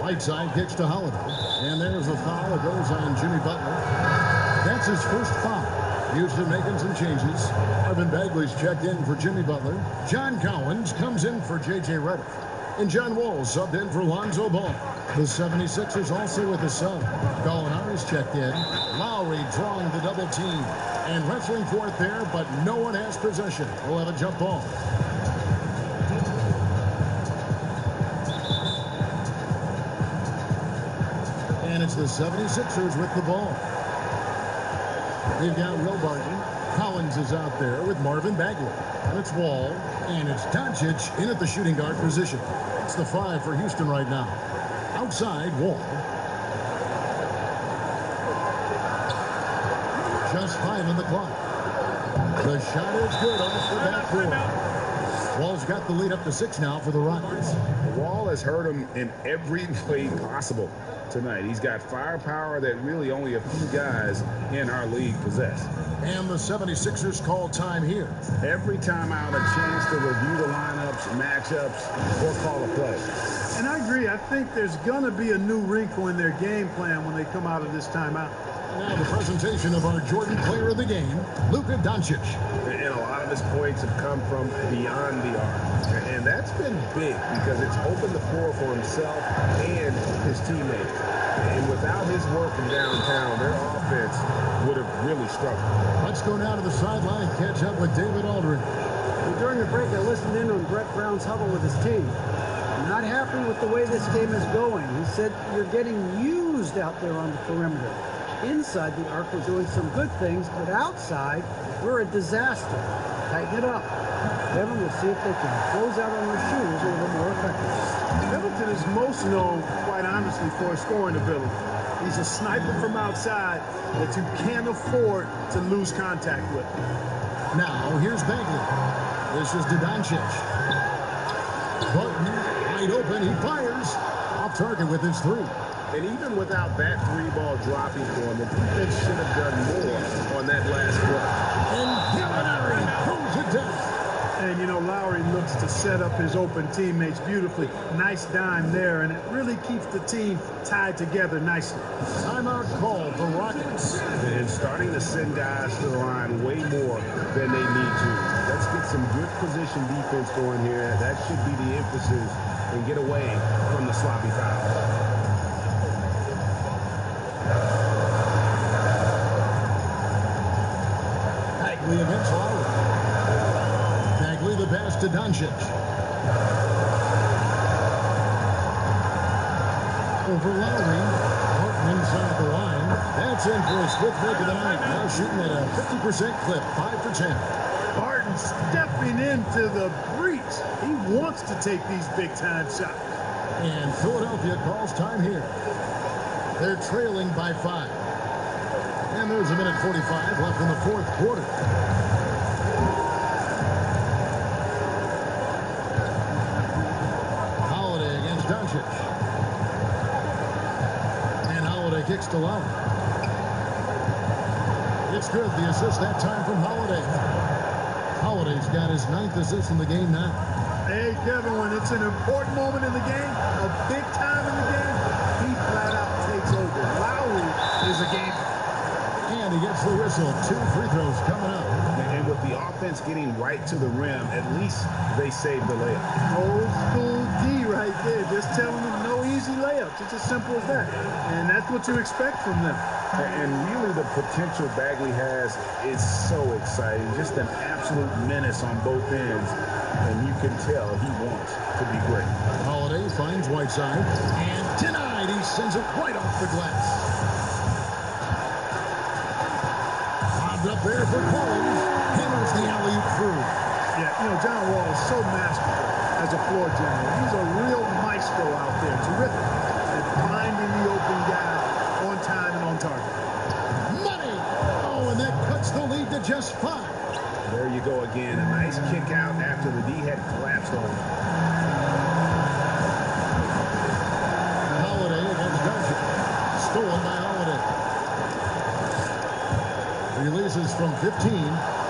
Right side kicks to Holiday. And there's a foul that goes on Jimmy Butler. That's his first foul. Houston making some changes. Marvin Bagley's checked in for Jimmy Butler. John Collins comes in for J.J. Redick. And John Wall subbed in for Lonzo Ball. The 76ers also with a sub. Gallinari's checked in. Lowry drawing the double team. And wrestling for it there, but no one has possession. We'll have a jump ball. And it's the 76ers with the ball. They've got Will Barton. Collins is out there with Marvin Bagley. And it's Wall. And it's Doncic in at the shooting guard position. It's the 5 for Houston right now. Outside, Wall. Just 5 on the clock. The shot is good off the backboard. Wall's got the lead up to 6 now for the Rockets. Wall has hurt him in every way possible tonight. He's got firepower that really only a few guys in our league possess. And the 76ers call time here. Every time out, a chance to review the lineups, matchups, or call a play. think there's going to be a new wrinkle in their game plan when they come out of this timeout. Now the presentation of our Jordan player of the game, Luka Doncic. And a lot of his points have come from beyond the arc. And that's been big because it's opened the floor for himself and his teammates. And without his work from downtown, their offense would have really struggled. Let's go now to the sideline and catch up with David Aldridge. Well, during the break, I listened in on Brett Brown's huddle with his team. Not happy with the way this game is going. He said, you're getting used out there on the perimeter. Inside the arc, we're doing some good things, but outside, we're a disaster. Tighten it up. Kevin, we'll see if they can close out on their shoes a little more effectively. Middleton is most known, quite honestly, for his scoring ability. He's a sniper from outside that you can't afford to lose contact with. Now, here's Bagley. This is Doncic. Barton, wide open, he fires. Off target with his three. And even without that three-ball dropping for him, the defense should have done more on that last play. And Gallinari throws it down. And, you know, Lowry looks to set up his open teammates beautifully. Nice dime there, and it really keeps the team tied together nicely. Timeout call for Rockets. And starting to send guys to the line way more than they need to. Let's get some good position defense going here. That should be the emphasis and get away from the sloppy fouls. Bagley against Lowry. Bagley the pass to Doncic. Over Lowry. Barton inside the line. That's in for a swift break of the night. Now shooting at a 50% clip. 5 for 10. Barton stepping into the breach. He wants to take these big-time shots. And Philadelphia calls time here. They're trailing by 5. And there's a minute 45 left in the fourth quarter. Holiday against Doncic. And Holiday kicks to Lowry. It's good. The assist that time from Holiday. Holiday's got his 9th assist in the game now. Hey, Kevin, when it's an important moment in the game, a big time in the game, he flat out takes over. Lowry is a game. And he gets the whistle. 2 free throws coming up. And with the offense getting right to the rim, at least they saved the layup. Old school D right there. Just telling them no easy layups. It's as simple as that. And that's what you expect from them. And really the potential Bagley has is so exciting. Just an absolute menace on both ends. And you can tell he wants to be great. Holiday finds Whiteside. And denied. He sends it right off the glass. Up there for Collins. Hammers the alley-oop through. Yeah, you know, John Wall is so masterful as a floor general. He's a real maestro out there. Terrific at finding the open guy on time and on target. Money! Oh, and that cuts the lead to just 5. There you go again. A nice kick out after the D had collapsed on him. Holiday against Doncic. Stolen by Holiday. Releases from 15.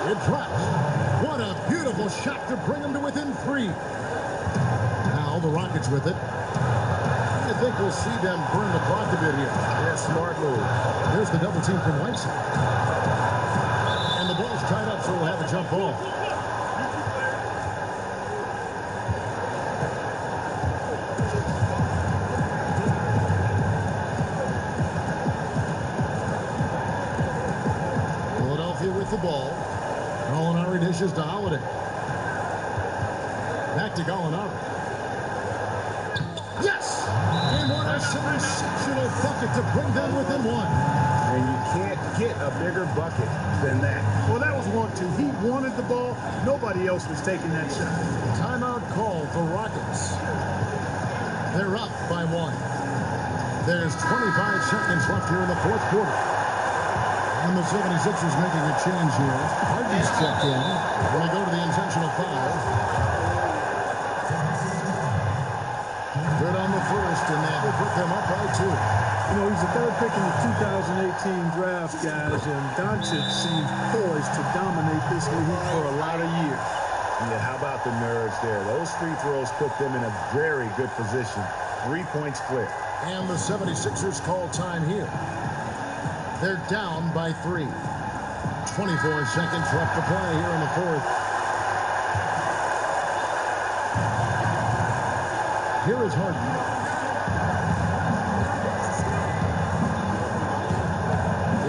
It drops. What a beautiful shot to bring them to within 3. Now the Rockets with it. I think we'll see them burn the clock a bit here. Yeah, smart move. There's the double team from Whiteside. And the ball's tied up, so we'll have a jump ball. With the ball. Gallinari dishes to Holiday. Back to Gallinari. Yes! And what a sensational bucket to bring them within 1. And you can't get a bigger bucket than that. Well, that was 1-2. He wanted the ball. Nobody else was taking that shot. Timeout call for Rockets. They're up by 1. There's 25 seconds left here in the fourth quarter. And the 76ers making a change here. Hardy's checked in. When they go to the intentional foul. Good on the first, and that will put them up by 2. You know, he's the 3rd pick in the 2018 draft, guys, and Doncic seems poised to dominate this league for a lot of years. Yeah, how about the nerves there? Those free throws put them in a very good position 3-point split. And the 76ers call time here. They're down by 3. 24 seconds left to play here in the fourth. Here is Harden.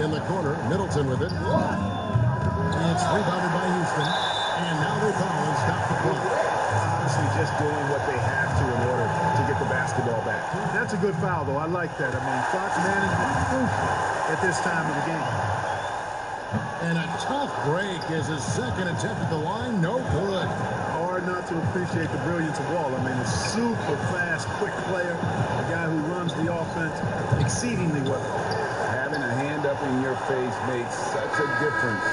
In the corner, Middleton with it. It's rebounded by Houston. And now they foul and stop the clock. Honestly, just doing what they have to in order to get the basketball back. That's a good foul, though. I like that. I mean, clock management crucial at this time of the game. And a tough break as his second attempt at the line. No good. Hard not to appreciate the brilliance of Wall. I mean, a super fast, quick player. A guy who runs the offense exceedingly well. Having a hand up in your face makes such a difference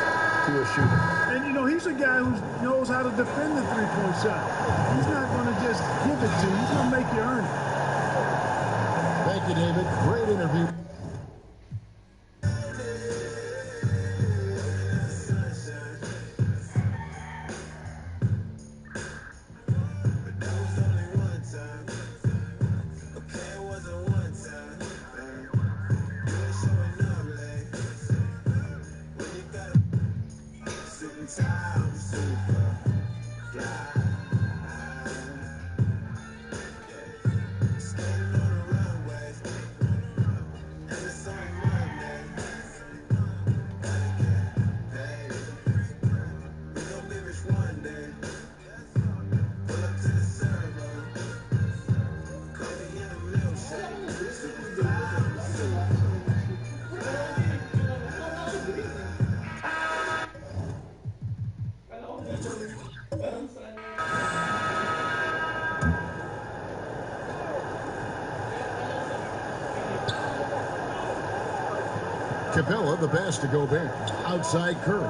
to a shooter. And, you know, he's a guy who knows how to defend the three-point shot. He's not going to just give it to you. He's going to make you earn it. Thank you, David. Great interview. Capella, the pass to Gobert. Outside Curry.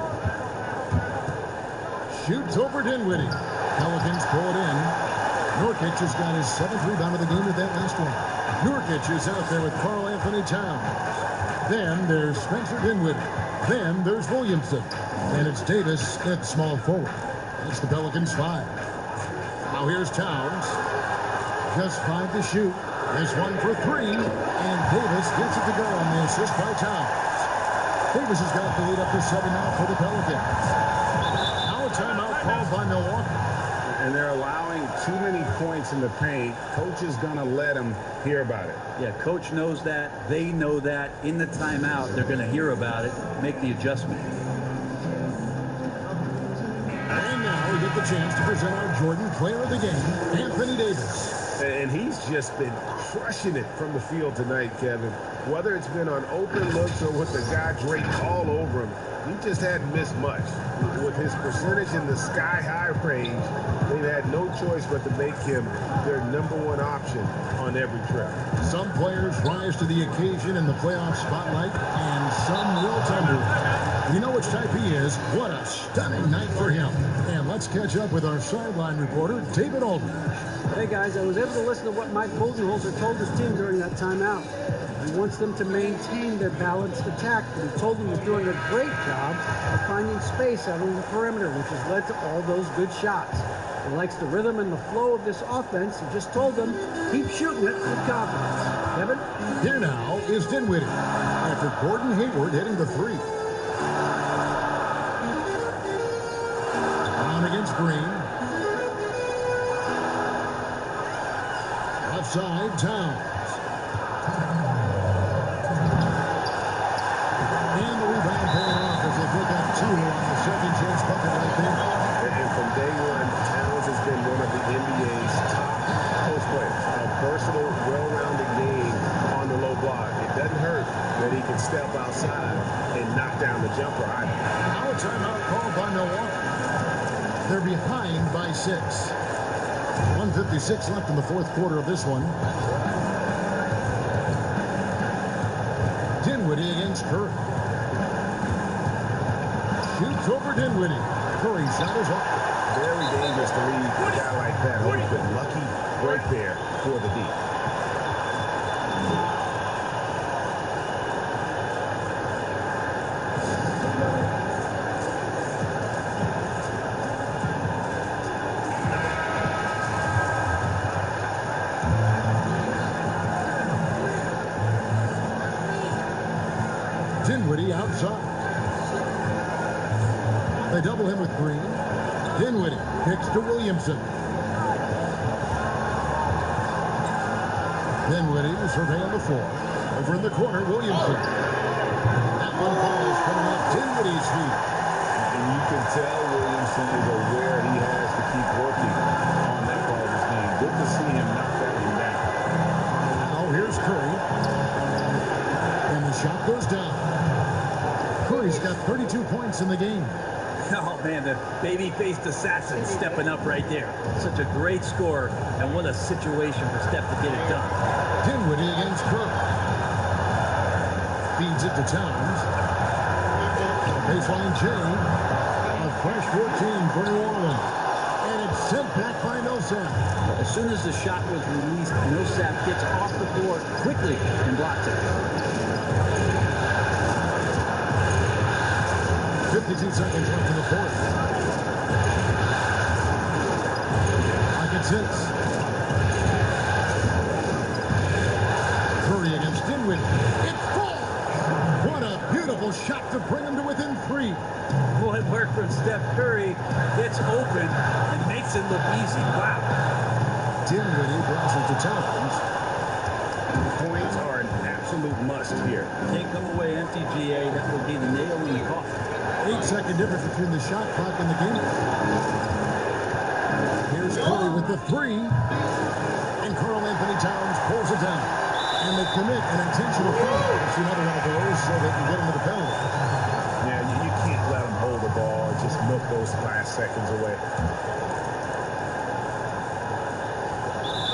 Shoots over Dinwiddie. Pelicans pull it in. Nurkic has got his 7th rebound of the game with that last one. Nurkic is out there with Karl Anthony Towns. Then there's Spencer Dinwiddie. Then there's Williamson. And it's Davis at small forward. That's the Pelicans 5. Now here's Towns. Just 5 to shoot. This one for 3. And Davis gets it to go on the assist by Towns. Davis has got the lead up to 7 now for the Pelicans. Now a timeout called by Milwaukee. And they're allowing too many points in the paint. Coach is going to let them hear about it. Yeah, coach knows that. They know that. In the timeout, they're going to hear about it, make the adjustment. And now we get the chance to present our Jordan Player of the Game, Anthony Davis. And he's just been crushing it from the field tonight, Kevin. Whether it's been on open looks or with the guy draped all over him, he just hadn't missed much. With his percentage in the sky-high range, they've had no choice but to make him their #1 option on every trip. Some players rise to the occasion in the playoff spotlight, and some will tumble. You know which type he is. What a stunning night for him. And let's catch up with our sideline reporter, David Aldridge. Hey, guys, I was able to listen to what Mike Budenholzer told his team during that timeout. He wants them to maintain their balanced attack, but he told them they're doing a great job of finding space out on the perimeter, which has led to all those good shots. He likes the rhythm and the flow of this offense. He just told them, keep shooting it with confidence. Kevin? Here now is Dinwiddie after Gordon Hayward hitting the 3. On against Green. Offside, Towns. And the rebound paying off as they pick up 2 on the second chance bucket right there. And from day one, Towns has been one of the NBA's top post players. A versatile, well-rounded game on the low block. It doesn't hurt that he can step outside and knock down the jumper either. Now a timeout called by Milwaukee. They're behind by 6. 1:56 left in the fourth quarter of this one. Dinwiddie against Curry. Shoots over Dinwiddie. Curry shot is off. Very dangerous to leave a guy like that. He's been lucky right there for the deep. Dinwiddie outside. They double him with Green. Dinwiddie kicks to Williamson. Dinwiddie surveying the floor. Over in the corner, Williamson. That one falls coming off Dinwiddie's feet. And you can tell Williamson is aware he has to keep working on that part of his game. Good to see him knock that one down. Now here's Curry. And the shot goes down. Curry's got 32 points in the game. Oh, man, the baby-faced assassin stepping up right there. Such a great score, and what a situation for Steph to get it done. Dinwiddie against Curry. Feeds it to Towns. Baseline Jane. A fresh 14 for New Orleans. And it's sent back by Millsap. As soon as the shot was released, Millsap gets off the floor quickly and blocks it. 52 seconds left in the fourth. Like it sits. Curry against Dinwiddie. It falls! What a beautiful shot to bring him to within 3. Boy, work from Steph Curry. Gets open and makes it look easy. Wow. Dinwiddie draws it to Towns. Points are an absolute must here. Can't come away empty, GA. That will be the nail in the coffin. 8-second difference between the shot clock and the game. Here's Curry with the 3. And Karl Anthony Towns pulls it down. And they commit an intentional foul. It's another one of those so they can get him to the penalty. Yeah, you can't let him hold the ball and just milk those last seconds away.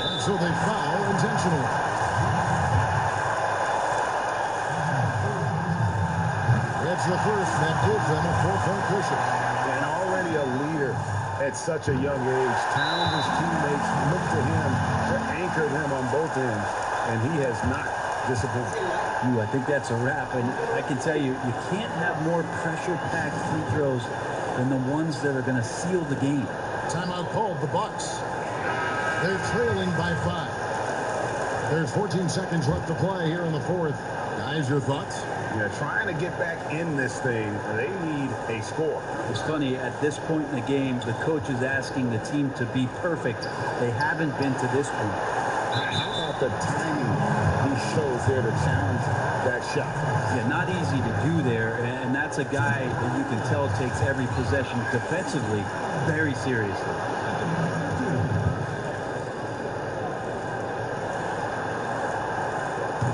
And so they foul intentionally. It's the first that gives them a 4-point cushion. And already a leader at such a young age. Towns' teammates look to him to anchor them on both ends, and he has not disappointed. I think that's a wrap, and I can tell you, you can't have more pressure-packed free throws than the ones that are going to seal the game. Timeout called, the Bucks. They're trailing by 5. There's 14 seconds left to play here in the fourth. Guys, your thoughts? Yeah, trying to get back in this thing, they need a score. It's funny, at this point in the game, the coach is asking the team to be perfect. They haven't been to this point. How about the timing he shows there to challenge that shot? Yeah, not easy to do there, and that's a guy that you can tell takes every possession defensively very seriously.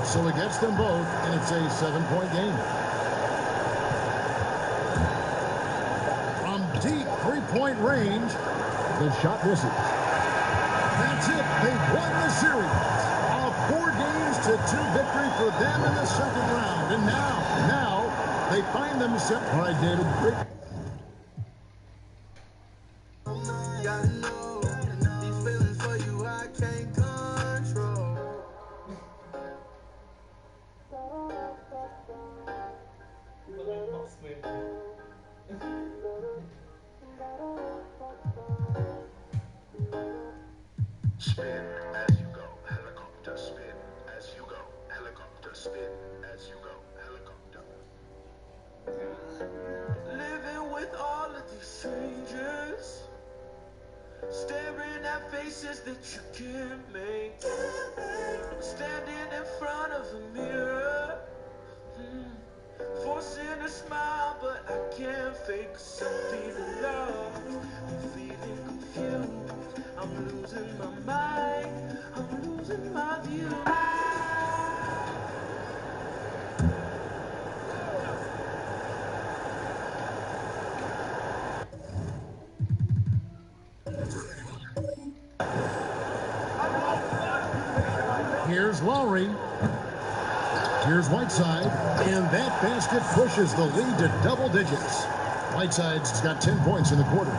So it gets them both, and it's a 7-point game. From deep 3-point range, the shot misses. That's it. They've won the series. A 4-2 victory for them in the second round. And now they find themselves. All right, David. Great. Spin as you go, helicopter. Spin as you go, helicopter. Spin as you go, helicopter. Living with all of these strangers, staring at faces that you can't make. Standing in front of a mirror, forcing a smile, but I can't fake. 'Cause I'm feeling lost, I'm feeling confused, I'm losing my mind, I'm losing my view. Here's Lowry. Here's Whiteside. And that basket pushes the lead to double digits. Whiteside's got 10 points in the quarter.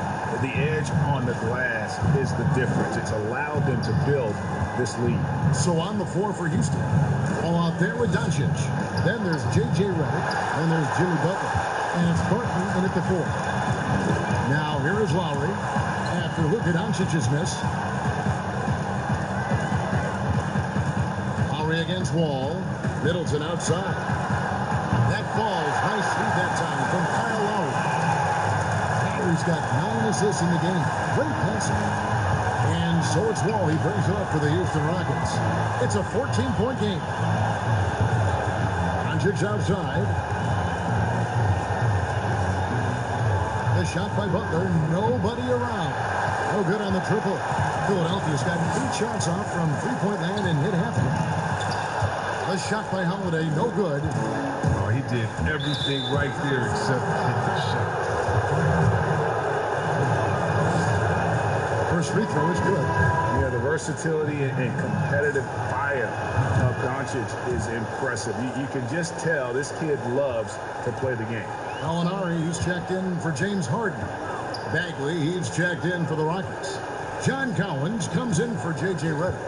The edge on the glass is the difference. It's allowed them to build this lead. So on the floor for Houston. All out there with Doncic. Then there's J.J. Redick. And there's Jimmy Butler. And it's Barton in at the 4. Now here is Lowry. After Luka Doncic's miss. Lowry against Wall. Middleton outside. That falls. Nice lead that time from Kyle Lowry. Lowry's got 9 assists in the game. Great passing. And so it's Wall. He brings it up for the Houston Rockets. It's a 14-point game. Doncic outside. The shot by Butler. Nobody around. No good on the triple. Philadelphia's got 8 shots off from three-point land and hit half of them. The shot by Holiday. No good. Oh, he did everything right there except hit the shot. First free throw is good. Yeah, the versatility and competitive fire of Doncic is impressive. You can just tell this kid loves to play the game. Gallinari, he's checked in for James Harden. Bagley, he's checked in for the Rockets. John Cowens comes in for J.J. Redick.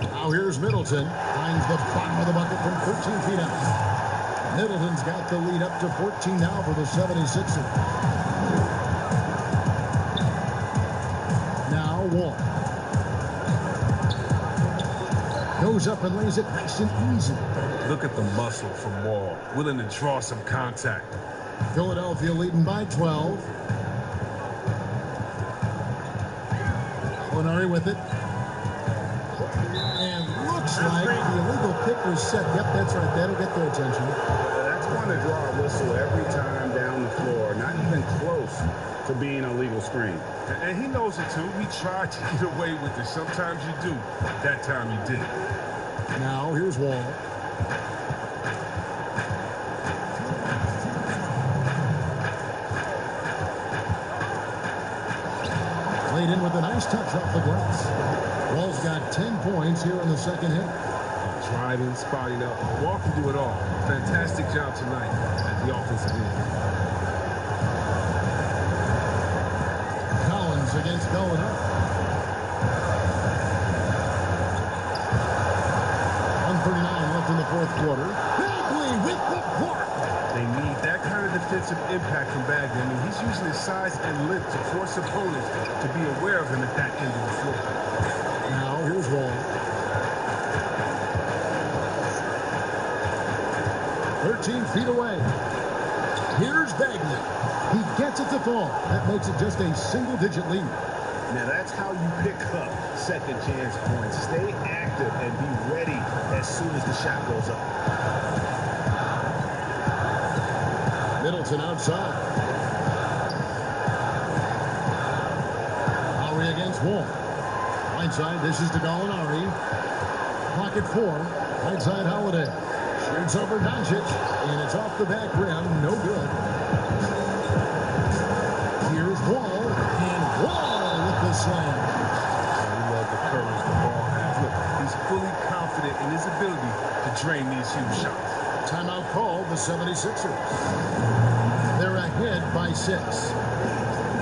Now here's Middleton. Finds the bottom of the bucket from 13 feet out. Middleton's got the lead up to 14 now for the 76ers. Now Wall. Goes up and lays it nice and easy. Look at the muscle from Wall. Willing to draw some contact. Philadelphia leading by 12. Gallinari with it. And looks like the illegal pick was set. Yep, that's right. That'll get their attention. That's going to draw a whistle every time down the floor. Not even close to being a legal screen. And he knows it too. He tried to get away with it. Sometimes you do. That time he did. Now here's Wall. Laid in with a nice touch off the glass. Wall's got 10 points here in the second half. Driving, spotting up. Wall can do it all. Fantastic job tonight at the offensive end. Collins against Gallinari. 1:39 left in the fourth quarter. Bagley with the block. They need that kind of defensive impact from Bagley. I mean, he's using his size and length to force opponents to be aware of him at that end of the floor. Now here's Wall. 13 feet away. Here's Bagley. He gets it to fall. That makes it just a single-digit lead. Now that's how you pick up second chance points. Stay active and be ready as soon as the shot goes up. Middleton outside. Lowry against Wall. Right side, dishes to Gallinari. Clock at 4. Right side, Holiday. Shoots over Doncic, and it's off the back rim. No good. Here's Wall, and Wall with the slam. I love the courage the ball has. Look, he's fully confident in his ability to drain these huge shots. Timeout called the 76ers. They're ahead by 6.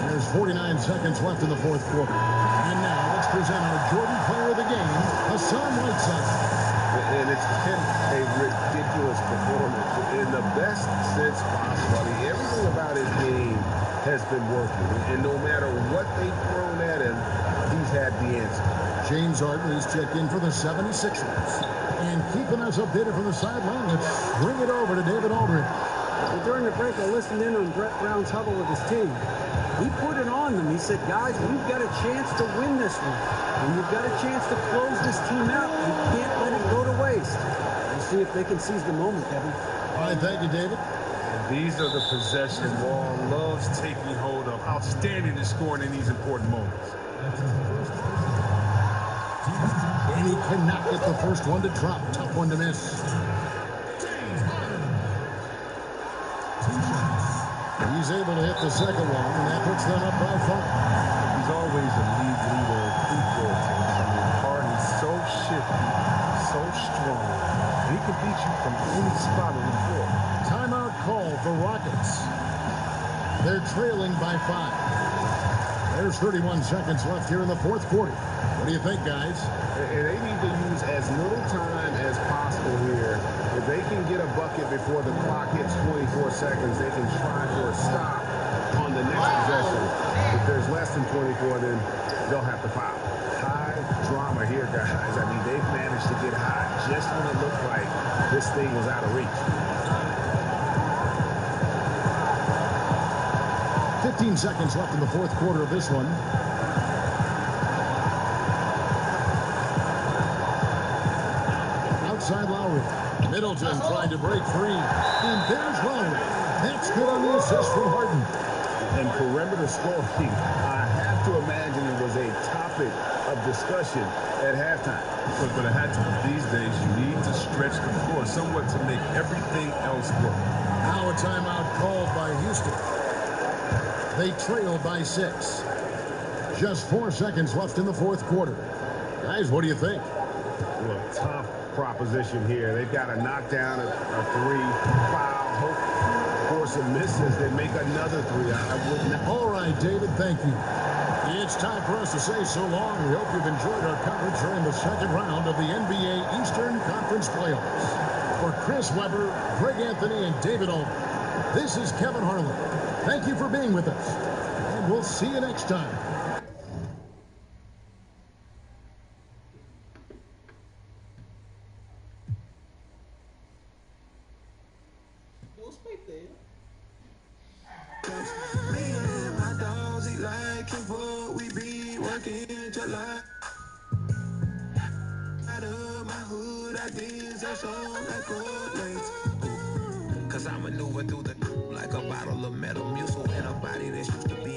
There's 49 seconds left in the fourth quarter. And now let's present our Jordan player of the game, Hassan Whiteside. And it's been a ridiculous performance in the best sense possible. I mean, everything about his game has been working. And no matter what they've thrown at him, he's had the answer. James Harden is checked in for the 76ers. And keeping us updated from the sideline, let's bring it over to David Aldridge. Well, during the break, I listened in on Brett Brown's huddle with his team. He put it on them. He said, guys, we've got a chance to win this one. And you've got a chance to close this team out. You can't let it go to waste. We'll see if they can seize the moment, Kevin. All right, thank you, David. And these are the possession Wall loves taking hold of. Outstanding in scoring in these important moments. And he cannot get the first one to drop. Tough one to miss. He's able to hit the second one, and that puts them up by 5. He's always a lead leader of free throw attempts. I mean, Harden's so shifty, so strong. He can beat you from any spot on the floor. Timeout call for Rockets. They're trailing by 5. There's 31 seconds left here in the fourth quarter. What do you think, guys? And they need to use as little time as possible here. If they can get a bucket before the clock hits 24 seconds, they can try for a stop on the next possession. If there's less than 24, then they'll have to foul. High drama here, guys. I mean, they've managed to get hot just when it looked like this thing was out of reach. 15 seconds left in the fourth quarter of this one. Outside Lowry. Middleton trying to break free. And there's Lowry. That's good on the assist from Harden. And perimeter scoring, I have to imagine it was a topic of discussion at halftime. But at halftime, these days, you need to stretch the floor somewhat to make everything else work. Now a timeout called by Houston. They trail by 6. Just 4 seconds left in the fourth quarter. Guys, what do you think? Well, tough proposition here. They've got to knock down a three, foul, hope, force a misses, then make another three. I wouldn't. All right, David, thank you. It's time for us to say so long. We hope you've enjoyed our coverage during the second round of the NBA Eastern Conference Playoffs. For Chris Webber, Greg Anthony, and David Allman, this is Kevin Harlan. Thank you for being with us, and we'll see you next time. Me and my dogs eat like what we be working July. Out of my hood, I did so like gold lace. Cause I maneuver through the like a bottle of metal mucil in a body that used to be